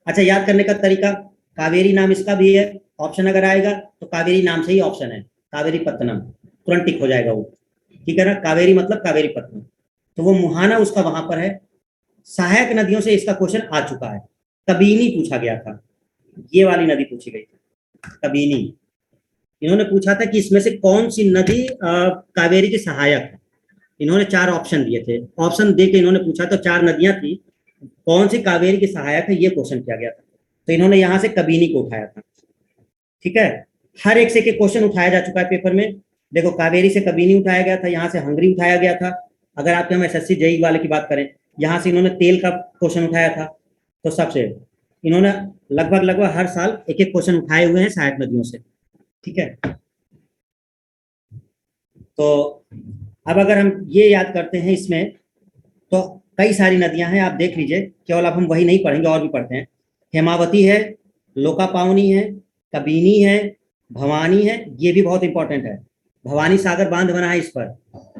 अच्छा, याद करने का तरीका, कावेरी नाम इसका भी है, ऑप्शन अगर आएगा तो कावेरी नाम से ही ऑप्शन है, कावेरी पत्तनम तुरंत टिक हो जाएगा वो, ठीक है ना। कावेरी मतलब कावेरी पत्तनम, तो वो मुहाना उसका वहां पर है। सहायक नदियों से इसका क्वेश्चन आ चुका है, कबीनी पूछा गया था, ये वाली नदी पूछी गई थी कबीनी। इन्होंने पूछा था कि इसमें से कौन सी नदी कावेरी की सहायक है। इन्होंने 4 ऑप्शन दिए थे, ऑप्शन दे के इन्होंने पूछा तो 4 नदियां थी, कौन सी कावेरी की सहायक है ये क्वेश्चन किया गया था। तो इन्होंने यहाँ से कबीनी को उठाया था, ठीक है। हर एक से के क्वेश्चन उठाया जा चुका है पेपर में। देखो कावेरी से कबीनी उठाया गया था, यहाँ से हंगरी उठाया गया था। अगर आपके हम एसएससी जेई वाले की बात करें, यहाँ से इन्होंने तेल का क्वेश्चन उठाया था। तो सबसे इन्होंने लगभग लगभग हर साल एक एक क्वेश्चन उठाए हुए हैं सहायक नदियों से, ठीक है। तो अब अगर हम ये याद करते हैं इसमें, तो कई सारी नदियां हैं, आप देख लीजिए, केवल अब हम वही नहीं पढ़ेंगे और भी पढ़ते हैं। हेमावती है, लोकापावनी है, कबीनी है, भवानी है, ये भी बहुत इंपॉर्टेंट है। भवानी सागर बांध बना है इस पर,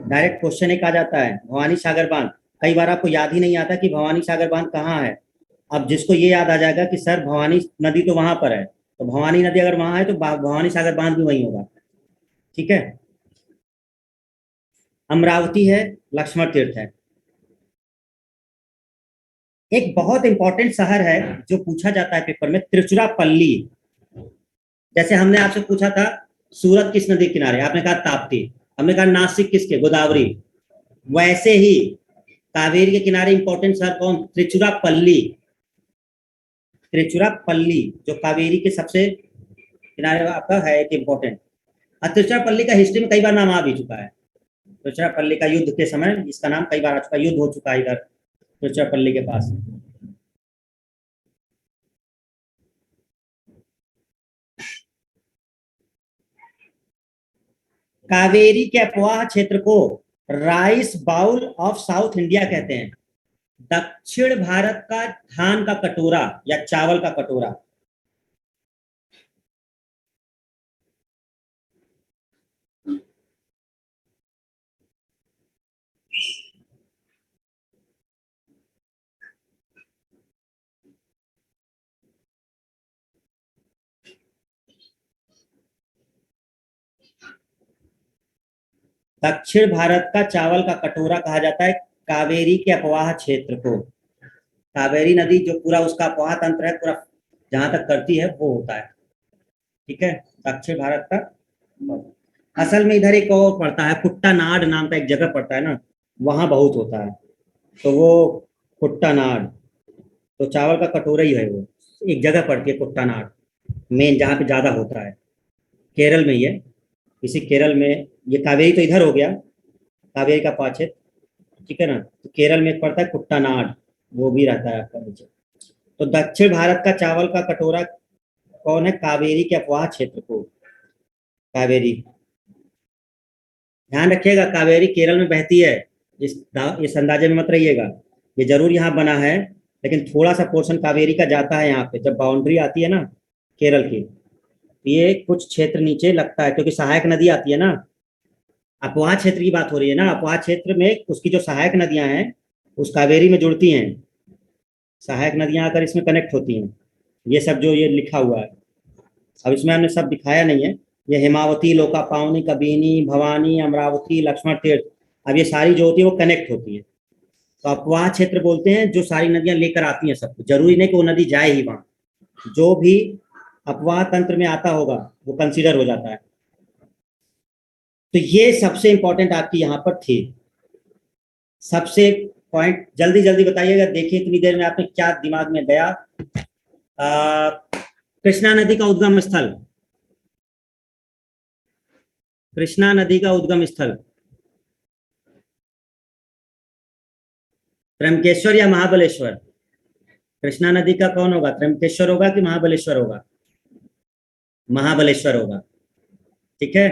डायरेक्ट क्वेश्चन एक आ जाता है, भवानी सागर बांध। कई बार आपको याद ही नहीं आता कि भवानी सागर बांध कहाँ है। अब जिसको ये याद आ जाएगा कि सर भवानी नदी तो वहां पर है, तो भवानी नदी अगर वहां है तो भवानी सागर बांध भी वहीं होगा, ठीक है। अमरावती है, लक्ष्मण तीर्थ है, एक बहुत इंपॉर्टेंट शहर है जो पूछा जाता है पेपर में, तिरुचिरापल्ली। जैसे हमने आपसे पूछा था सूरत किस नदी किनारे, आपने कहा ताप्ती। हमने कहा नासिक किसके, गोदावरी। वैसे ही कावेरी के किनारे इंपॉर्टेंट शहर कौन, त्रिचुरापल्ली। त्रिचुरापल्ली जो कावेरी के सबसे किनारे आपका है एक इम्पोर्टेंट। और त्रिचुरापल्ली का हिस्ट्री में कई बार नाम आ भी चुका है। त्रिचुरापल्ली का युद्ध के समय इसका नाम कई बार आ चुका है, युद्ध हो चुका है इधर त्रिचुरापल्ली के पास। कावेरी के अपवाह क्षेत्र को rice bowl of South India कहते हैं। दक्षिण भारत का धान का कटोरा या चावल का कटोरा। दक्षिण भारत का चावल का कटोरा कहा जाता है कावेरी के अपवाह क्षेत्र को। कावेरी नदी जो पूरा उसका अपवाह तंत्र है, पूरा जहां तक करती है वो होता है। ठीक है, दक्षिण भारत का। असल में इधर एक और पड़ता है, कुट्टानाड नाम का एक जगह पड़ता है ना, वहां बहुत होता है। तो वो कुट्टानाड, तो चावल का कटोरा ही है वो। एक जगह पड़ती है कुट्टानाड, मेन जहाँ पे ज्यादा होता है, केरल में ही है। इसी केरल में, ये कावेरी तो इधर हो गया, कावेरी का पाछे, ठीक है ना। तो केरल में एक पड़ता है कुट्टानाड, वो भी रहता है आपका नीचे। तो दक्षिण भारत का चावल का कटोरा कौन है, कावेरी के अपवाह क्षेत्र को। कावेरी, ध्यान रखिएगा कावेरी केरल में बहती है, इस अंदाजे में मत रहिएगा। ये जरूर यहाँ बना है, लेकिन थोड़ा सा पोर्शन कावेरी का जाता है यहाँ पे, जब बाउंड्री आती है ना केरल की, ये कुछ क्षेत्र नीचे लगता है, क्योंकि सहायक नदी आती है ना। अपवाह क्षेत्र की बात हो रही है ना, अपवाह क्षेत्र में उसकी जो सहायक नदियां हैं उस कावेरी में जुड़ती हैं। सहायक नदियां आकर इसमें कनेक्ट होती हैं। ये सब जो ये लिखा हुआ है, अब इसमें हमने सब दिखाया नहीं है। ये हेमावती, लोकापावनी, कबिनी, भवानी, अमरावती, लक्ष्मण तीर्थ, अब ये सारी जो होती है वो कनेक्ट होती है। तो अपवाह क्षेत्र बोलते हैं जो सारी नदियां लेकर आती हैं सबको, जरूरी नहीं कि वो नदी जाए ही वहां। जो भी अपवाह तंत्र में आता होगा वो कंसीडर हो जाता है। तो ये सबसे इंपॉर्टेंट आपकी यहाँ पर थी। सबसे पॉइंट जल्दी जल्दी बताइएगा, देखिए इतनी देर में आपने क्या दिमाग में गया। कृष्णा नदी का उद्गम स्थल, कृष्णा नदी का उद्गम स्थल त्र्यंबकेश्वर या महाबलेश्वर। कृष्णा नदी का कौन होगा, त्र्यंबकेश्वर होगा कि महाबलेश्वर होगा। महाबलेश्वर होगा, ठीक है।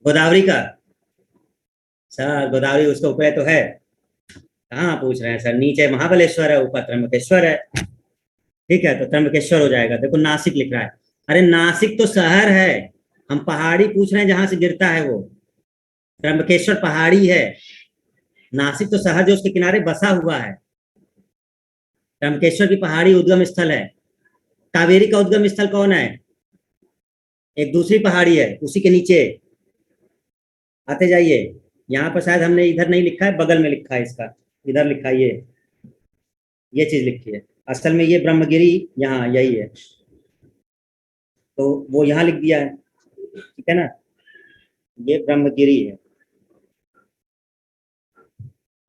गोदावरी का, सर गोदावरी उसके ऊपर तो है। कहाँ पूछ रहे हैं सर, नीचे महाबलेश्वर है ऊपर त्र्यंबकेश्वर है। ठीक है, तो त्र्यंबकेश्वर हो जाएगा। देखो नासिक लिख रहा है, अरे नासिक तो शहर है, हम पहाड़ी पूछ रहे हैं जहां से गिरता है वो। त्र्यंबकेश्वर पहाड़ी है, नासिक तो शहर जो उसके किनारे बसा हुआ है। त्र्यंबकेश्वर की पहाड़ी उद्गम स्थल है। कावेरी का उद्गम स्थल कौन है, एक दूसरी पहाड़ी है उसी के नीचे। आते जाइए, यहाँ पर शायद हमने इधर नहीं लिखा है, बगल में लिखा है इसका, इधर लिखा है ये चीज लिखी है। असल में ये ब्रह्मगिरी यहाँ यही है, तो वो यहाँ लिख दिया है, ठीक है ना। ये ब्रह्मगिरी है,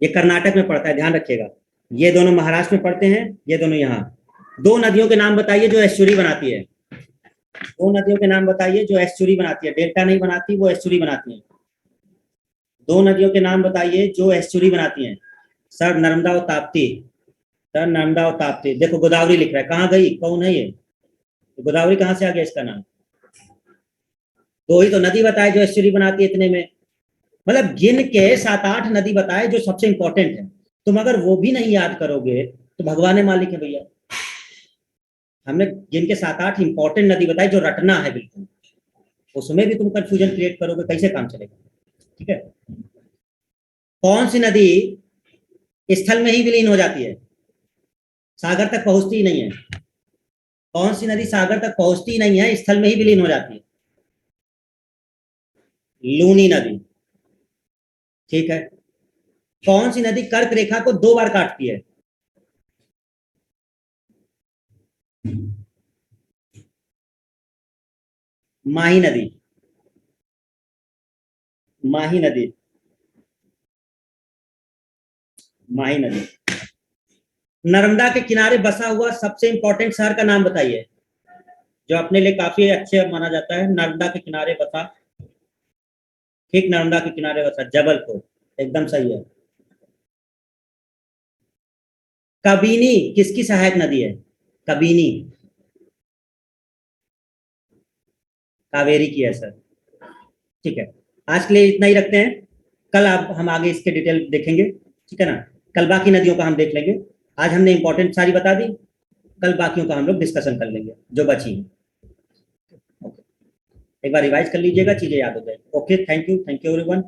ये कर्नाटक में पड़ता है, ध्यान रखिएगा। ये दोनों महाराष्ट्र में पड़ते हैं, ये दोनों यहाँ। दो नदियों के नाम बताइए जो एस्चुरी बनाती है। दो नदियों के नाम बताइए जो एस्चुरी बनाती है, डेल्टा नहीं बनाती, वो एस्चुरी बनाती है। दो नदियों के नाम बताइए जो एस्चुरी बनाती हैं। सर नर्मदा और ताप्ती, सर नर्मदा और ताप्ती। देखो गोदावरी लिख रहा है, कहाँ गई, कौन है ये, गोदावरी कहाँ से आ गया इसका नाम। दो ही तो नदी बताए जो एस्चुरी बनाती है इतने में, मतलब गिन के 7-8 नदी बताए जो सबसे इंपॉर्टेंट है। तुम अगर वो भी नहीं याद करोगे तो भगवान मालिक है भैया। हमने गिन के 7-8 इंपॉर्टेंट नदी बताई जो रटना है बिल्कुल, उसमें भी तुम कंफ्यूजन क्रिएट करोगे, कैसे काम चलेगा। ठीक है, कौन सी नदी स्थल में ही विलीन हो जाती है, सागर तक पहुंचती ही नहीं है। कौन सी नदी सागर तक पहुंचती ही नहीं है, स्थल में ही विलीन हो जाती है। लूनी नदी, ठीक है। कौन सी नदी कर्क रेखा को 2 बार काटती है, माही नदी, माही नदी, माही नदी। नर्मदा के किनारे बसा हुआ सबसे इंपॉर्टेंट शहर का नाम बताइए, जो अपने लिए काफी अच्छे माना जाता है। नर्मदा के किनारे बसा, ठीक, नर्मदा के किनारे बसा जबलपुर, एकदम सही है। कबिनी किसकी सहायक नदी है? कबिनी कावेरी की है सर। ठीक है, आज के लिए इतना ही रखते हैं। कल आप हम आगे इसके डिटेल देखेंगे, ठीक है ना। कल बाकी नदियों का हम देख लेंगे। आज हमने इंपॉर्टेंट सारी बता दी, कल बाकियों का हम लोग डिस्कशन कर लेंगे जो बची हैं। ओके, एक बार रिवाइज कर लीजिएगा, चीजें याद हो जाए। Okay, thank you everyone.